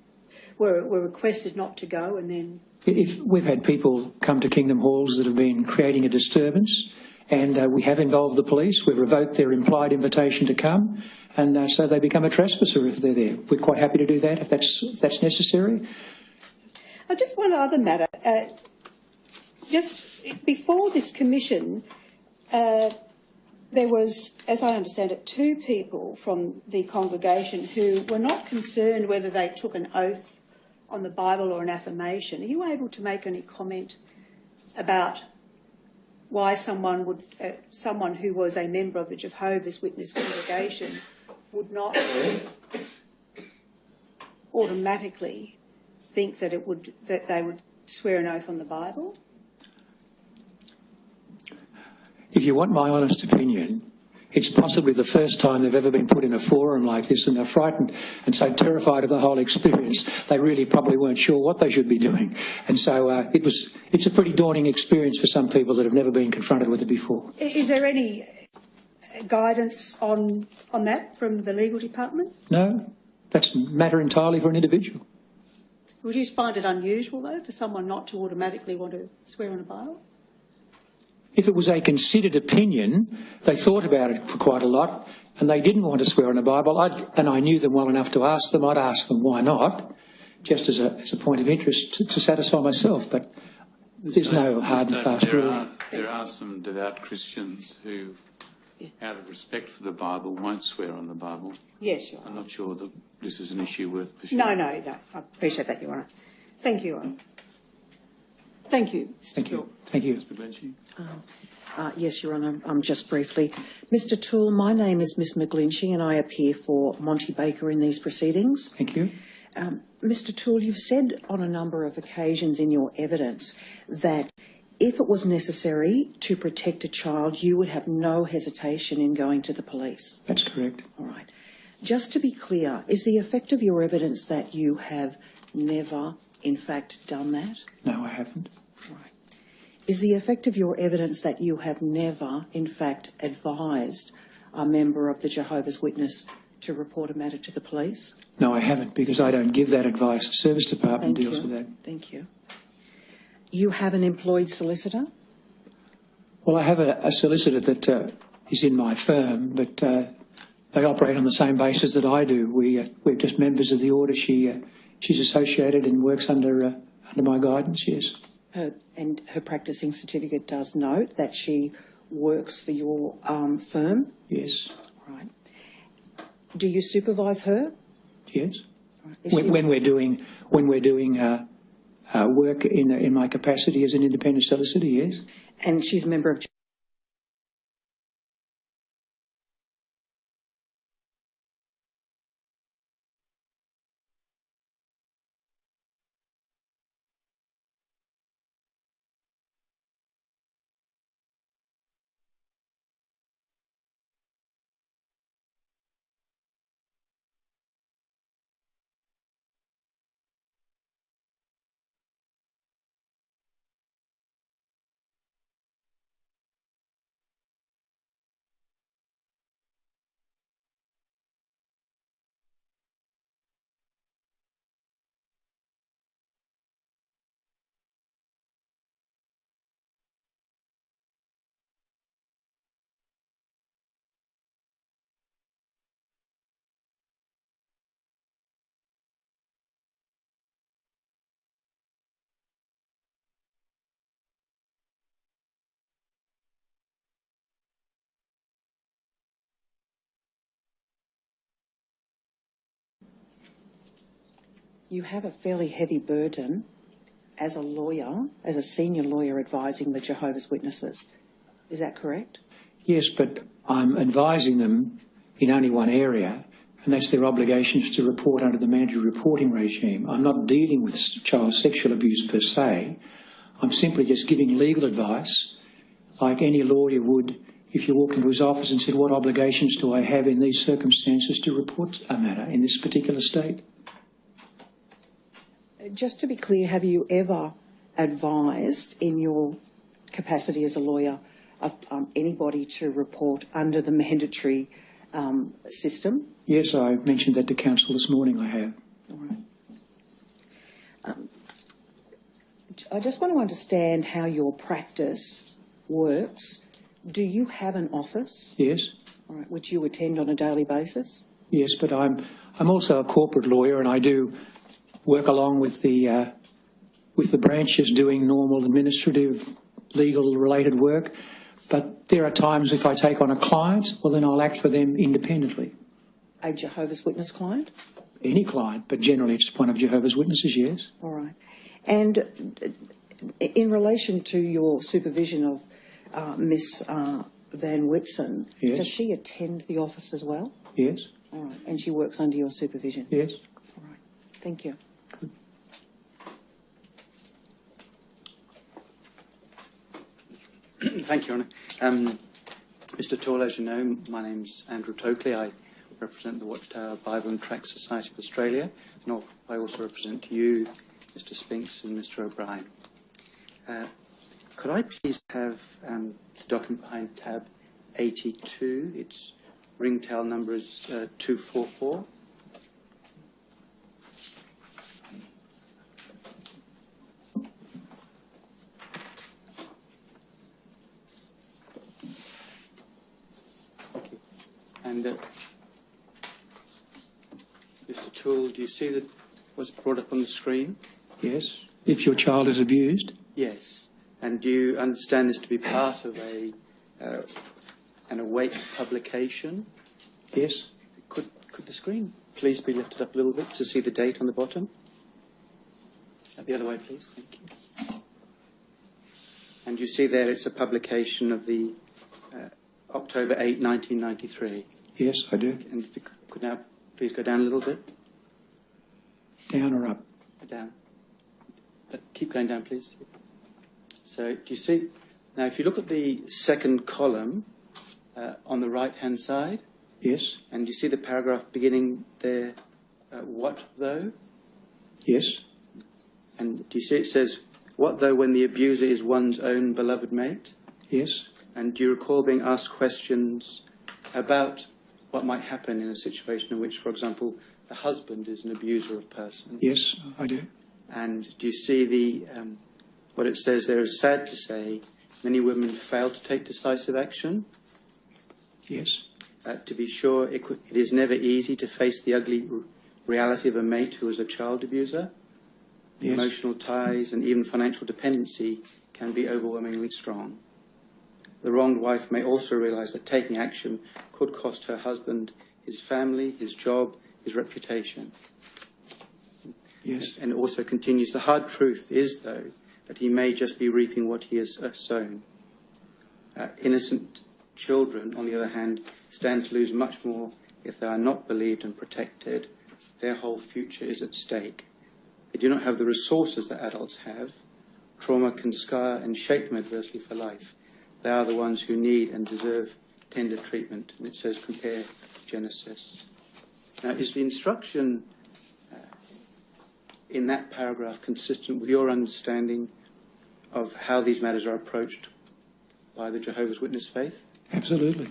were requested not to go and then... If we've had people come to Kingdom Halls that have been creating a disturbance, and we have involved the police, we've revoked their implied invitation to come, and so they become a trespasser if they're there. We're quite happy to do that if that's necessary. Just one other matter. Just before this commission, there was, as I understand it, 2 people from the congregation who were not concerned whether they took an oath on the Bible or an affirmation. Are you able to make any comment about why someone who was a member of the Jehovah's Witness congregation would not automatically think that they would swear an oath on the Bible? If you want my honest opinion, it's possibly the first time they've ever been put in a forum like this, and they're frightened and so terrified of the whole experience, they really probably weren't sure what they should be doing. And so it's a pretty daunting experience for some people that have never been confronted with it before. Is there any guidance on that from the legal department? No, that's a matter entirely for an individual. Would you find it unusual, though, for someone not to automatically want to swear on a Bible? If it was a considered opinion, they thought about it for quite a lot, and they didn't want to swear on a Bible, and I knew them well enough to ask them, I'd ask them why not, just as a point of interest to satisfy myself. But there's no hard and fast rule. There are some devout Christians who, out of respect for the Bible, won't swear on the Bible. Yes, Your Honour. I'm not sure that this is an issue worth pursuing. No. I appreciate that, Your Honour. Thank you, Your Honour. Thank you. Thank you. Thank you. Mr. Glenchie? Yes, Your Honour, just briefly. Mr Toole, my name is Miss McGlinchey and I appear for Monty Baker in these proceedings. Thank you. Mr Toole, you've said on a number of occasions in your evidence that if it was necessary to protect a child, you would have no hesitation in going to the police. That's correct. All right. Just to be clear, is the effect of your evidence that you have never, in fact, done that? No, I haven't. Right. Is the effect of your evidence that you have never, in fact, advised a member of the Jehovah's Witness to report a matter to the police? No, I haven't, because I don't give that advice. The Service Department deals with that. Thank you. You have an employed solicitor? Well, I have a solicitor that is in my firm, but they operate on the same basis that I do. We're just members of the order. She's associated and works under my guidance, yes. And her practising certificate does note that she works for your firm? Yes. Right. Do you supervise her? Yes. Right. When we're doing work in my capacity as an independent solicitor, yes. And she's a member of... You have a fairly heavy burden as a lawyer, as a senior lawyer advising the Jehovah's Witnesses. Is that correct? Yes, but I'm advising them in only one area, and that's their obligations to report under the mandatory reporting regime. I'm not dealing with child sexual abuse per se. I'm simply just giving legal advice like any lawyer would if you walked into his office and said, what obligations do I have in these circumstances to report a matter in this particular state? Just to be clear, have you ever advised in your capacity as a lawyer anybody to report under the mandatory system? Yes, I mentioned that to counsel this morning, I have. All right. I just want to understand how your practice works. Do you have an office? Yes. All right, which you attend on a daily basis? Yes, but I'm also a corporate lawyer, and I do work along with the branches doing normal administrative, legal-related work. But there are times if I take on a client, well, then I'll act for them independently. A Jehovah's Witness client? Any client, but generally it's one of Jehovah's Witnesses, yes. All right. And in relation to your supervision of Miss Van Whitson, yes. Does she attend the office as well? Yes. All right. And she works under your supervision? Yes. All right. Thank you. Thank you, Honour. Mr. Toole, as you know, my name's Andrew Tokley. I represent the Watchtower Bible and Tract Society of Australia, and I also represent you, Mr. Spinks and Mr. O'Brien. Could I please have the document behind tab 82? Its ringtail number is 244. And Mr. Toole, do you see what's brought up on the screen? Yes. If your child is abused? Yes. And do you understand this to be part of an awake publication? Yes. Could the screen please be lifted up a little bit to see the date on the bottom? The other way, please. Thank you. And you see there it's a publication of the October 8, 1993. Yes, I do. And if you could now please go down a little bit. Down or up? Down. Keep going down, please. So do you see? Now, if you look at the second column on the right-hand side. Yes. And you see the paragraph beginning there, what though? Yes. And do you see it says, what though when the abuser is one's own beloved mate? Yes. And do you recall being asked questions about what might happen in a situation in which, for example, the husband is an abuser of a person? Yes, I do. And do you see what it says there is sad to say, many women fail to take decisive action? Yes. To be sure, it is never easy to face the ugly reality of a mate who is a child abuser. Yes. Emotional ties and even financial dependency can be overwhelmingly strong. The wronged wife may also realise that taking action could cost her husband his family, his job, his reputation. Yes. And it also continues, the hard truth is, though, that he may just be reaping what he has sown. Innocent children, on the other hand, stand to lose much more if they are not believed and protected. Their whole future is at stake. They do not have the resources that adults have. Trauma can scar and shape them adversely for life. They are the ones who need and deserve tender treatment. And it says, compare Genesis. Now, is the instruction in that paragraph consistent with your understanding of how these matters are approached by the Jehovah's Witness faith? Absolutely.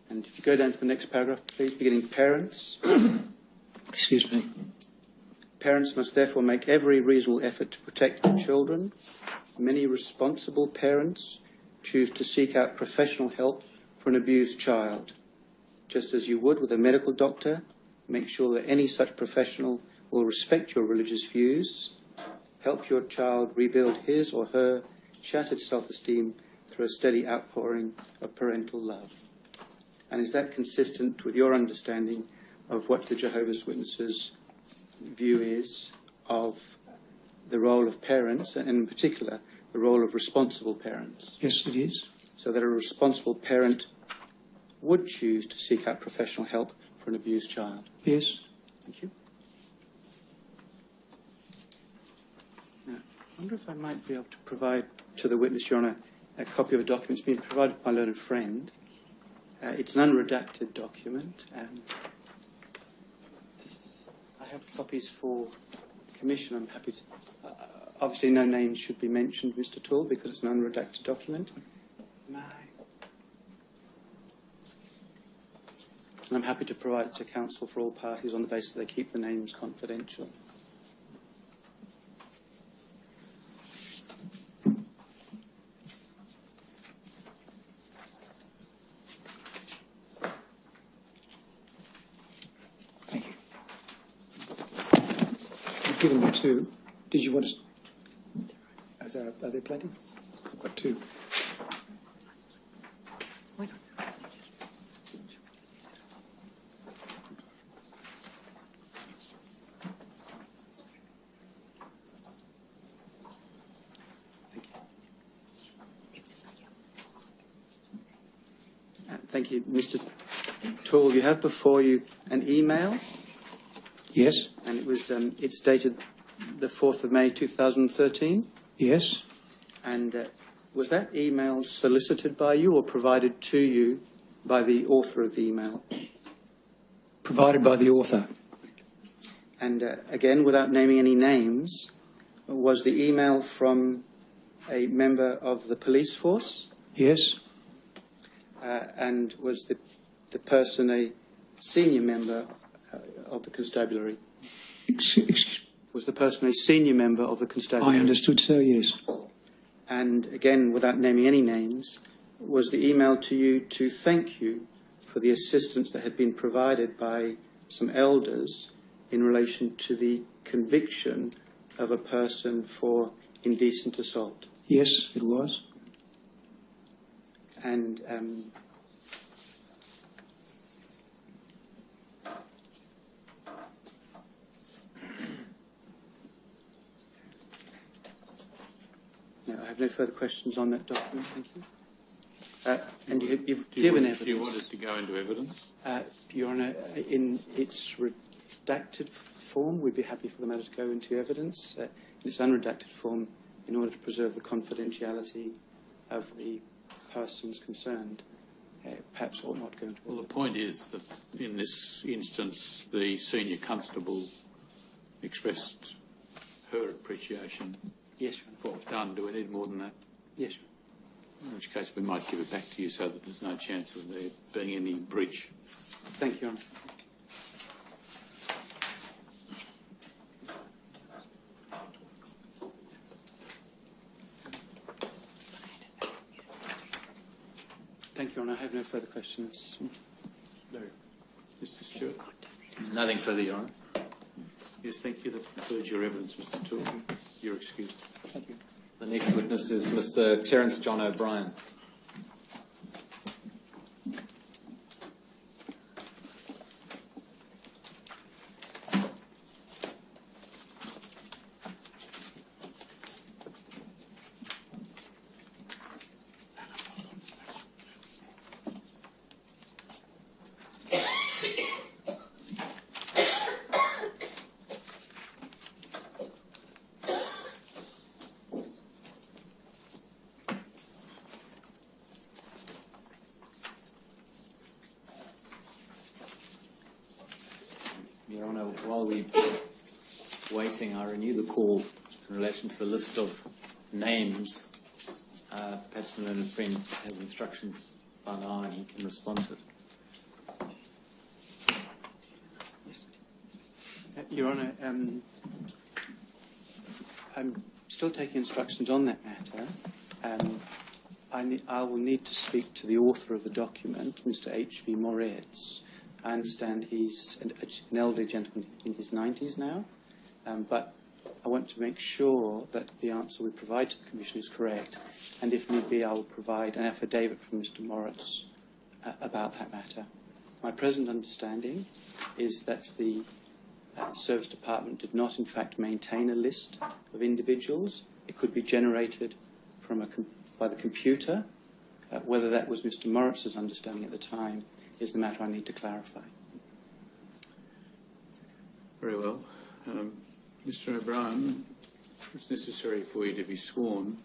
And if you go down to the next paragraph, please, beginning parents. Excuse me. Parents must therefore make every reasonable effort to protect their children. Many responsible parents choose to seek out professional help for an abused child. Just as you would with a medical doctor, make sure that any such professional will respect your religious views, help your child rebuild his or her shattered self-esteem through a steady outpouring of parental love. And is that consistent with your understanding of what the Jehovah's Witnesses' view is of the role of parents, and in particular, the role of responsible parents? Yes, it is. So that a responsible parent would choose to seek out professional help for an abused child? Yes. Thank you. Now, I wonder if I might be able to provide to the witness, Your Honour, a copy of a document. It's been provided by my learned friend. It's an unredacted document. I have copies for the Commission. I'm happy to... obviously no names should be mentioned, Mr. Toole, because it's an unredacted document. And I'm happy to provide it to Council for all parties on the basis that they keep the names confidential. Thank you. I've given you two. Did you want to... Are there plenty? I've got two. Thank you. Mr. Toole, you have before you an email. Yes. And it was it's dated the 4th of May 2013. Yes. And was that email solicited by you or provided to you by the author of the email. Provided by the author. And again, without naming any names, was the email from a member of the police force? Yes. And was the person a senior member of the constabulary? Was the person a senior member of the constabulary? I understood so, yes. And again, without naming any names, was the email to you to thank you for the assistance that had been provided by some elders in relation to the conviction of a person for indecent assault? Yes, it was. And no, I have no further questions on that document. Thank you. And you've given evidence. Do you want it to go into evidence? Your Honour, in its redacted form, we'd be happy for the matter to go into evidence. In its unredacted form, in order to preserve the confidentiality of the persons concerned, perhaps ought not go into evidence. Well, the point is that in this instance, the senior constable expressed her appreciation Yes, Your Honour. for what's done. Do we need more than that? Yes, Your Honour. In which case, we might give it back to you so that there's no chance of there being any breach. Thank you, Your Honour. Thank you, Your Honour. I have no further questions. No. Mr. Stewart? Nothing further, Your Honour. Yes, thank you. That concludes your evidence, Mr. Toole. You're excused. Thank you. The next witness is Mr. Terence John O'Brien. Your Honour, while we're waiting, I renew the call in relation to the list of names. Perhaps my learned friend has instructions by now and he can respond to it. Yes. Your Honour, I'm still taking instructions on that matter. I will need to speak to the author of the document, Mr. H.V. Moritz. I understand he's an elderly gentleman in his 90s now, but I want to make sure that the answer we provide to the Commission is correct, and if need be, I will provide an affidavit from Mr. Moritz about that matter. My present understanding is that the Service Department did not, in fact, maintain a list of individuals. It could be generated from by the computer. Whether that was Mr. Moritz's understanding at the time is the matter I need to clarify. Very well. Mr. O'Brien, it's necessary for you to be sworn.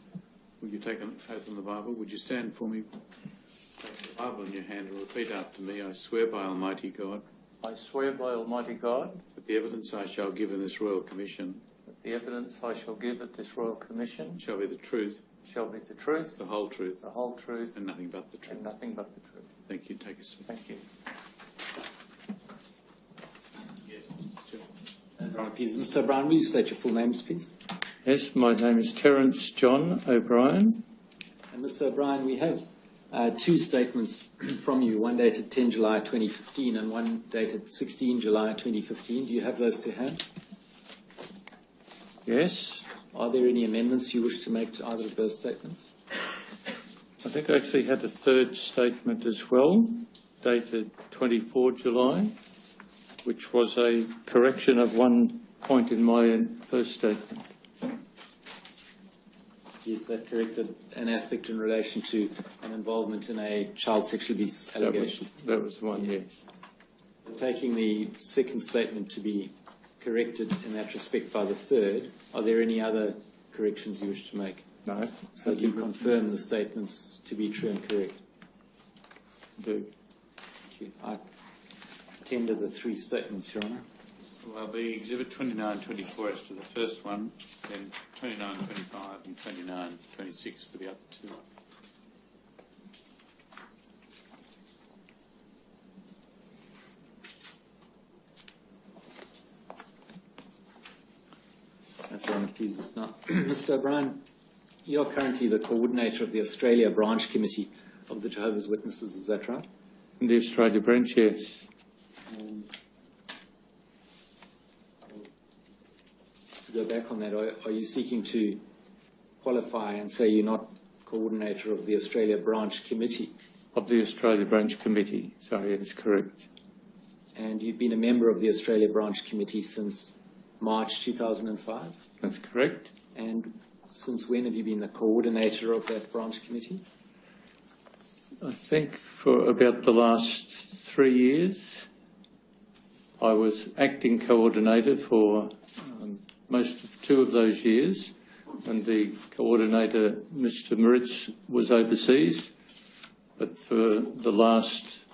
Would you take an oath on the Bible? Would you stand for me? Take the Bible in your hand and repeat after me. I swear by Almighty God. I swear by Almighty God That the evidence I shall give in this Royal Commission that the evidence I shall give at this Royal Commission shall be the truth, shall be the truth, the whole truth, the whole truth, and nothing but the truth. and nothing but the truth. Thank you. Take a seat. Thank you. Yes, Mr. Your Honour, please, Mr. O'Brien, will you state your full names, please? Yes, my name is Terence John O'Brien. And Mr. O'Brien, we have two statements from you, one dated 10 July 2015 and one dated 16 July 2015. Do you have those to hand? Yes, Are there any amendments you wish to make to either of those statements? I think I actually had a third statement as well, dated 24 July, which was a correction of one point in my first statement. Yes, that corrected an aspect in relation to an involvement in a child sexual abuse allegation. That was the one, yes. So taking the second statement to be corrected in that respect by the third, are there any other corrections you wish to make? No. So do you confirm the statements to be true and correct? Do. Thank you. I attended the three statements, Your Honour. Well, the Exhibit 2924 as to the first one, then 2925 and 2926 for the other two. That's Your Honour, please. Now, Mr. O'Brien, you're currently the coordinator of the Australia Branch Committee of the Jehovah's Witnesses, is that right? In the Australia branch, yes. To go back on that, are you seeking to qualify and say you're not coordinator of the Australia Branch Committee? Of the Australia branch committee, sorry, that's correct. And you've been a member of the Australia Branch Committee since March 2005? That's correct. And since when have you been the coordinator of that branch committee? I think for about the last 3 years. I was acting coordinator for most of 2 of those years, and the coordinator, Mr. Moritz, was overseas. But for the last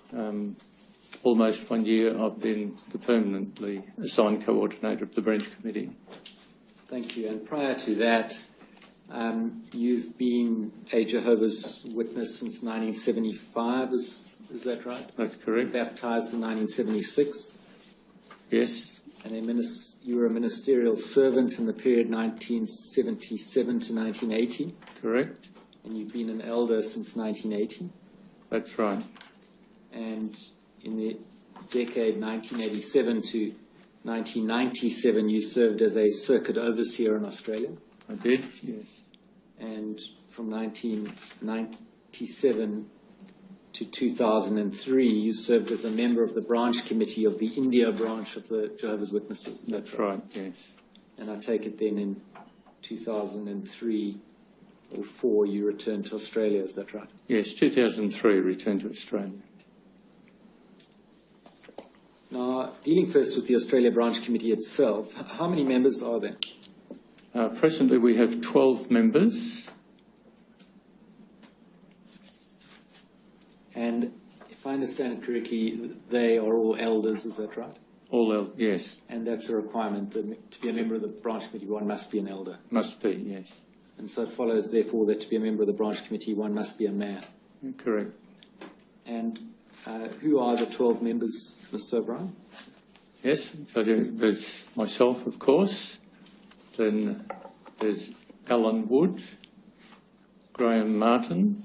almost 1 year, I've been the permanently assigned coordinator of the branch committee. Thank you. And prior to that, you've been a Jehovah's Witness since 1975, is that right? That's correct. Baptized in 1976. Yes. And you were a ministerial servant in the period 1977 to 1980. Correct. And you've been an elder since 1980. That's right. And in the decade 1987 to 1997, you served as a circuit overseer in Australia. I did, yes. And from 1997 to 2003, you served as a member of the branch committee of the India branch of the Jehovah's Witnesses. That's right, yes. And I take it then in 2003 or 4, you returned to Australia, is that right? Yes, 2003, returned to Australia. Now, dealing first with the Australia Branch Committee itself, how many members are there? Presently, we have 12 members. And if I understand it correctly, they are all elders, is that right? Yes. And that's a requirement. To be a member of the branch committee, one must be an elder. Must be, yes. And so it follows, therefore, that to be a member of the branch committee, one must be a man. Correct. And who are the 12 members, Mr. O'Brien? Yes, so there's myself, of course. Then there's Alan Wood, Graham Martin,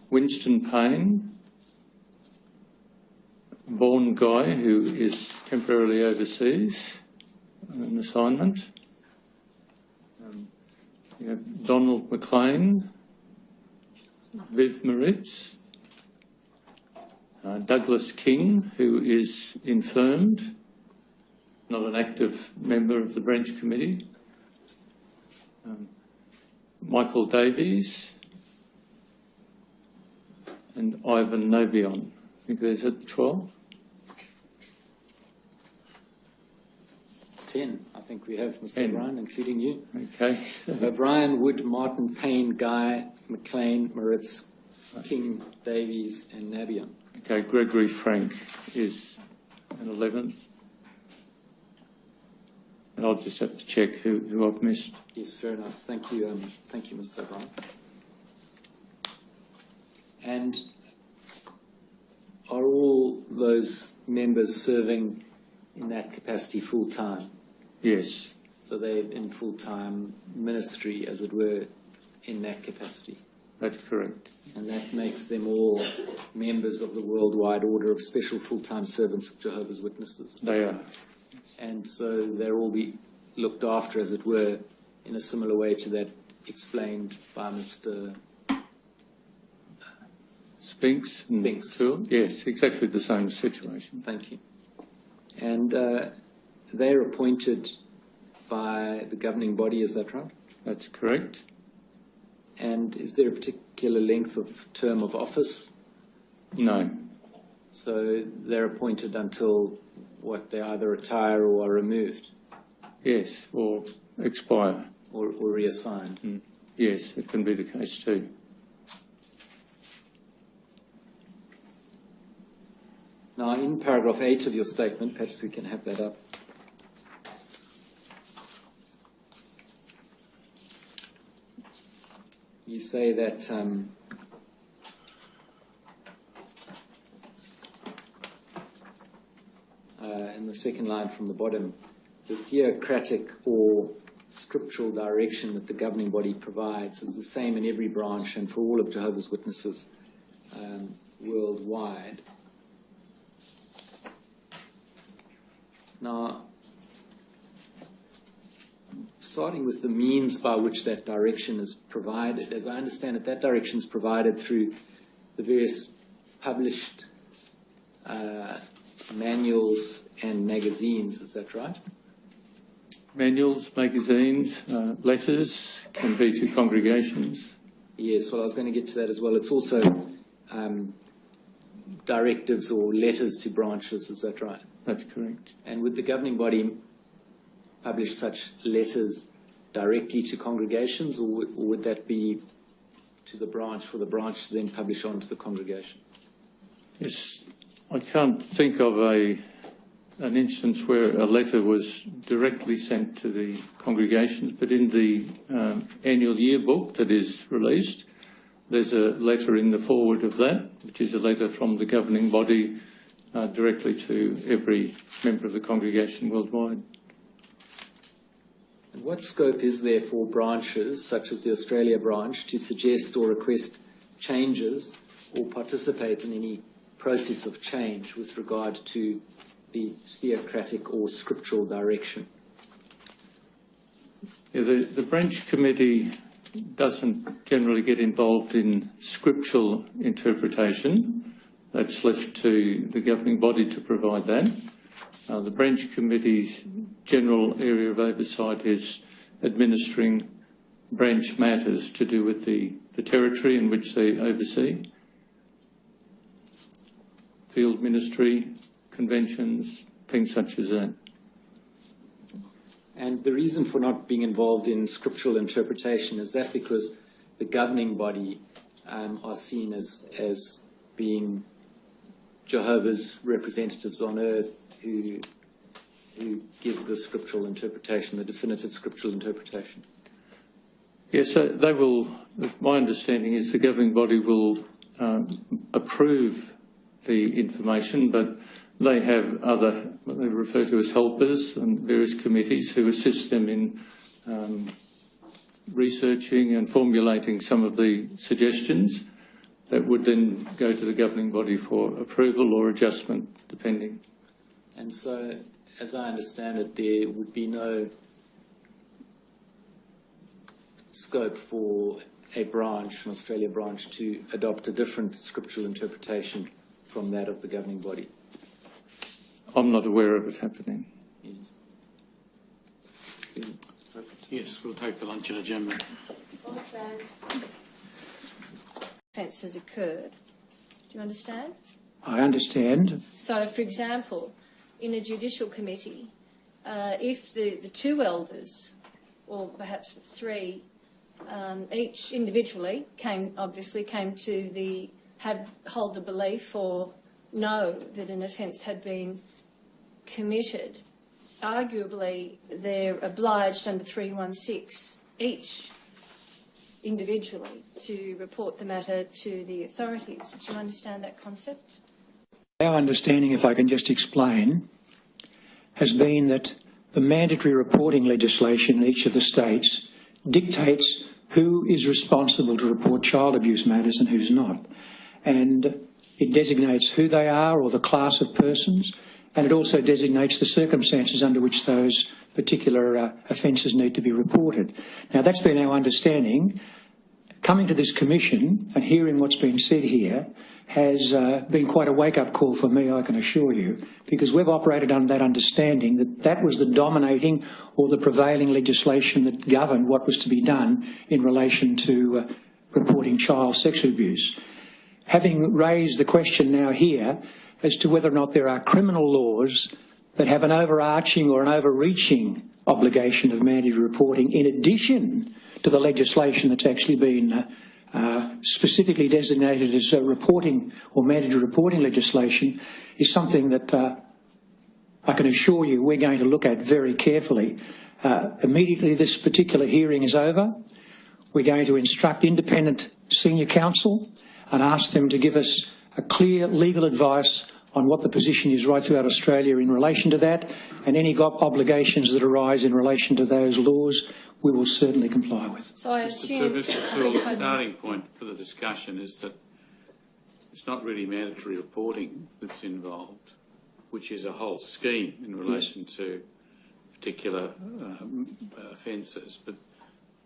Winston Payne, Vaughan Guy, who is temporarily overseas on an assignment. You have Donald McLean, Viv Moritz, Douglas King, who is infirmed, not an active member of the branch committee, Michael Davies, and Ivan Novion. I think there's 12. 10, I think we have, Mr. 10. O'Brien, including you. Okay. O'Brien, Wood, Martin, Payne, Guy, McLean, Moritz, King, Davies, and Nabion. Okay, Gregory Frank is an 11th. And I'll just have to check who I've missed. Yes, fair enough. Thank you, Mr. O'Brien. And are all those members serving in that capacity full-time? Yes. So they're in full-time ministry, as it were, in that capacity? That's correct. And that makes them all members of the worldwide order of special full-time servants of Jehovah's Witnesses? They are. And so they'll all be looked after, as it were, in a similar way to that explained by Mr. Spinks? Spinks. Phil? Yes, exactly the same situation. Thank you. And they're appointed by the governing body, is that right? That's correct. And is there a particular length of term of office? No. So they're appointed until, what, they either retire or are removed? Yes, or expire. Or reassigned? Yes, it can be the case too. Now, in paragraph 8 of your statement, perhaps we can have that up. You say that in the second line from the bottom, the theocratic or scriptural direction that the governing body provides is the same in every branch and for all of Jehovah's Witnesses worldwide. Now, starting with the means by which that direction is provided, as I understand it, that direction is provided through the various published manuals and magazines, is that right? Manuals, magazines, letters can be to congregations. Yes, well, I was going to get to that as well. It's also directives or letters to branches, is that right? That's correct. And would the governing body publish such letters directly to congregations, or would that be to the branch, for the branch to then publish on to the congregation? Yes, I can't think of an instance where a letter was directly sent to the congregations, but in the annual yearbook that is released, there's a letter in the forward of that, which is a letter from the governing body directly to every member of the congregation worldwide. And what scope is there for branches, such as the Australia branch, to suggest or request changes or participate in any process of change with regard to the theocratic or scriptural direction? Yeah, the branch committee doesn't generally get involved in scriptural interpretation. That's left to the governing body to provide that. The branch committee's general area of oversight is administering branch matters to do with the territory in which they oversee. Field ministry, conventions, things such as that. And the reason for not being involved in scriptural interpretation, is that because the governing body are seen as being Jehovah's representatives on earth who give the scriptural interpretation, the definitive scriptural interpretation? Yes, so they will, my understanding is the governing body will approve the information, but they have other, what they refer to as helpers and various committees who assist them in researching and formulating some of the suggestions that would then go to the governing body for approval or adjustment, depending. And so, as I understand it, there would be no scope for a branch, an Australia branch, to adopt a different scriptural interpretation from that of the governing body. I'm not aware of it happening. Yes. Yes, we'll take the luncheon adjournment. Offence has occurred. Do you understand? I understand. So, for example, in a judicial committee, if the two elders, or perhaps three, each individually hold the belief or know that an offence had been committed, arguably they're obliged under 316 each individually to report the matter to the authorities. Do you understand that concept? Our understanding, if I can just explain, has been that the mandatory reporting legislation in each of the states dictates who is responsible to report child abuse matters and who's not. And it designates who they are or the class of persons, and it also designates the circumstances under which those particular offences need to be reported. Now, that's been our understanding. Coming to this commission and hearing what's been said here has been quite a wake-up call for me, I can assure you, because we've operated under that understanding that that was the dominating or the prevailing legislation that governed what was to be done in relation to reporting child sexual abuse. Having raised the question now here as to whether or not there are criminal laws that have an overarching or an overreaching obligation of mandatory reporting in addition to the legislation that's actually been specifically designated as reporting or mandatory reporting legislation, is something that I can assure you we're going to look at very carefully. Immediately this particular hearing is over, we're going to instruct independent senior counsel and ask them to give us a clear legal advice on what the position is right throughout Australia in relation to that, and any obligations that arise in relation to those laws we will certainly comply with. So I assume... Mr. Toole, the starting point for the discussion is that it's not really mandatory reporting that's involved, which is a whole scheme in relation to particular offences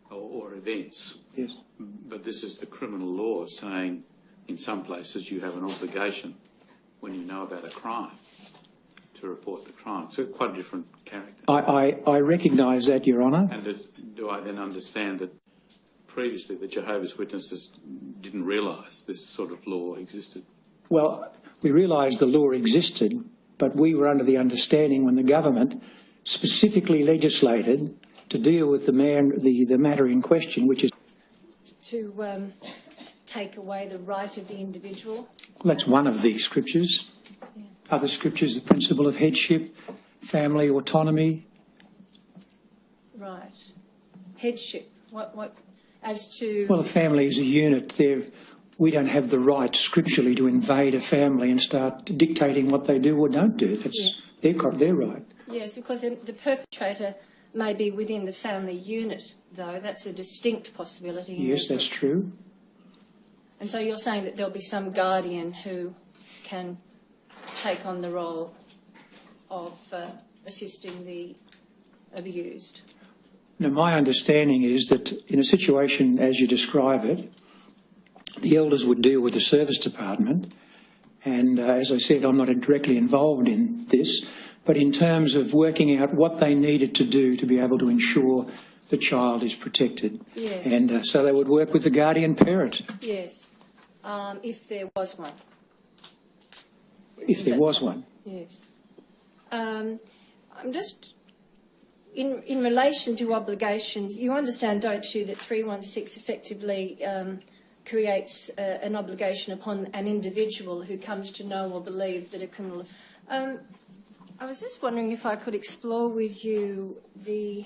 or events. Yes. But this is the criminal law saying in some places you have an obligation when you know about a crime to report the crime. So quite a different character. I recognise that, Your Honour. And do I then understand that previously the Jehovah's Witnesses didn't realise this sort of law existed? Well, we realised the law existed, but we were under the understanding when the government specifically legislated to deal with the matter in question, which is... To take away the right of the individual? Well, that's one of the scriptures. Yeah. Other scriptures, the principle of headship, family autonomy. Right. Headship. What as to... Well, a family is a unit. We don't have the right scripturally to invade a family and start dictating what they do or don't do. That's their right. Yes, because the perpetrator may be within the family unit, though. That's a distinct possibility. Yes, that's true. And so you're saying that there'll be some guardian who can take on the role of assisting the abused? Now, my understanding is that in a situation as you describe it, the elders would deal with the service department, and as I said, I'm not directly involved in this, but in terms of working out what they needed to do to be able to ensure the child is protected. Yes. And so they would work with the guardian parent. Yes, if there was one. If there was one. Yes. I'm just, in relation to obligations, you understand, don't you, that 316 effectively creates an obligation upon an individual who comes to know or believe that a criminal... I was just wondering if I could explore with you the...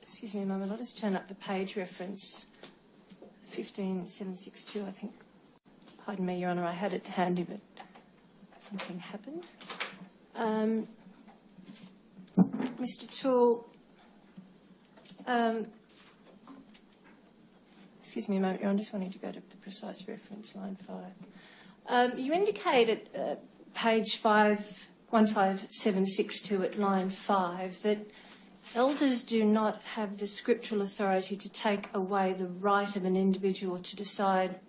excuse me a moment, I'll just turn up the page reference, 15762, I think. Pardon me, Your Honour, I had it handy, but something happened. Mr. Toole, excuse me a moment, Your Honour, I just wanted to go to the precise reference, line 5. You indicate at page 15762 at line 5 that elders do not have the scriptural authority to take away the right of an individual to decide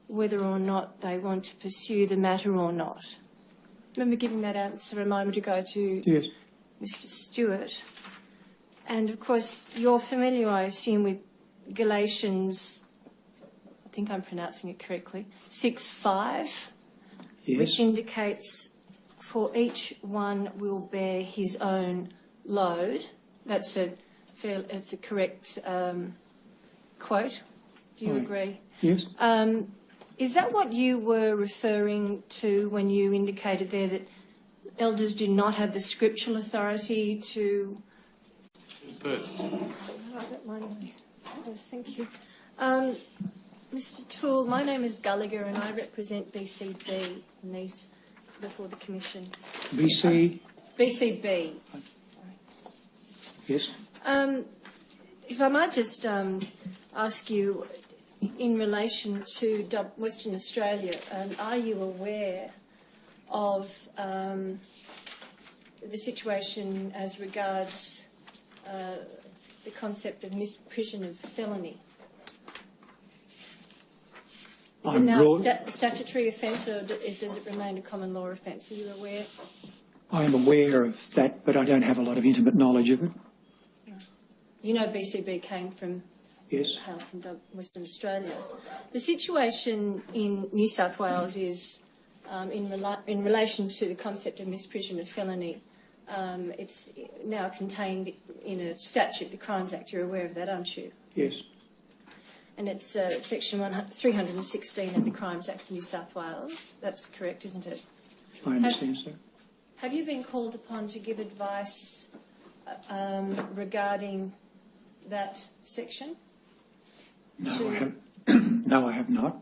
whether or not they want to pursue the matter or not. Remember giving that answer a moment ago to Mr. Stewart. And of course, you're familiar, I assume, with Galatians, I think I'm pronouncing it correctly, 6:5, which indicates for each one will bear his own load. That's it's a correct quote. Do you agree? Yes. Is that what you were referring to when you indicated there that elders do not have the scriptural authority to... First. Thank you. Mr. Toole, my name is Gallagher and I represent BCB in these before the Commission. BC? BCB. Yes. If I might just ask you, in relation to Western Australia, are you aware of the situation as regards the concept of misprision of felony? Is it now a statutory offence or does it remain a common law offence? Are you aware? I am aware of that, but I don't have a lot of intimate knowledge of it. You know BCB came from... Yes. From Western Australia. The situation in New South Wales is, in relation to the concept of misprision of felony, it's now contained in a statute, the Crimes Act. You're aware of that, aren't you? Yes. And it's section 316 of the Crimes Act of New South Wales. That's correct, isn't it? I understand, sir. Have you been called upon to give advice regarding that section? No, I have. No, I have not.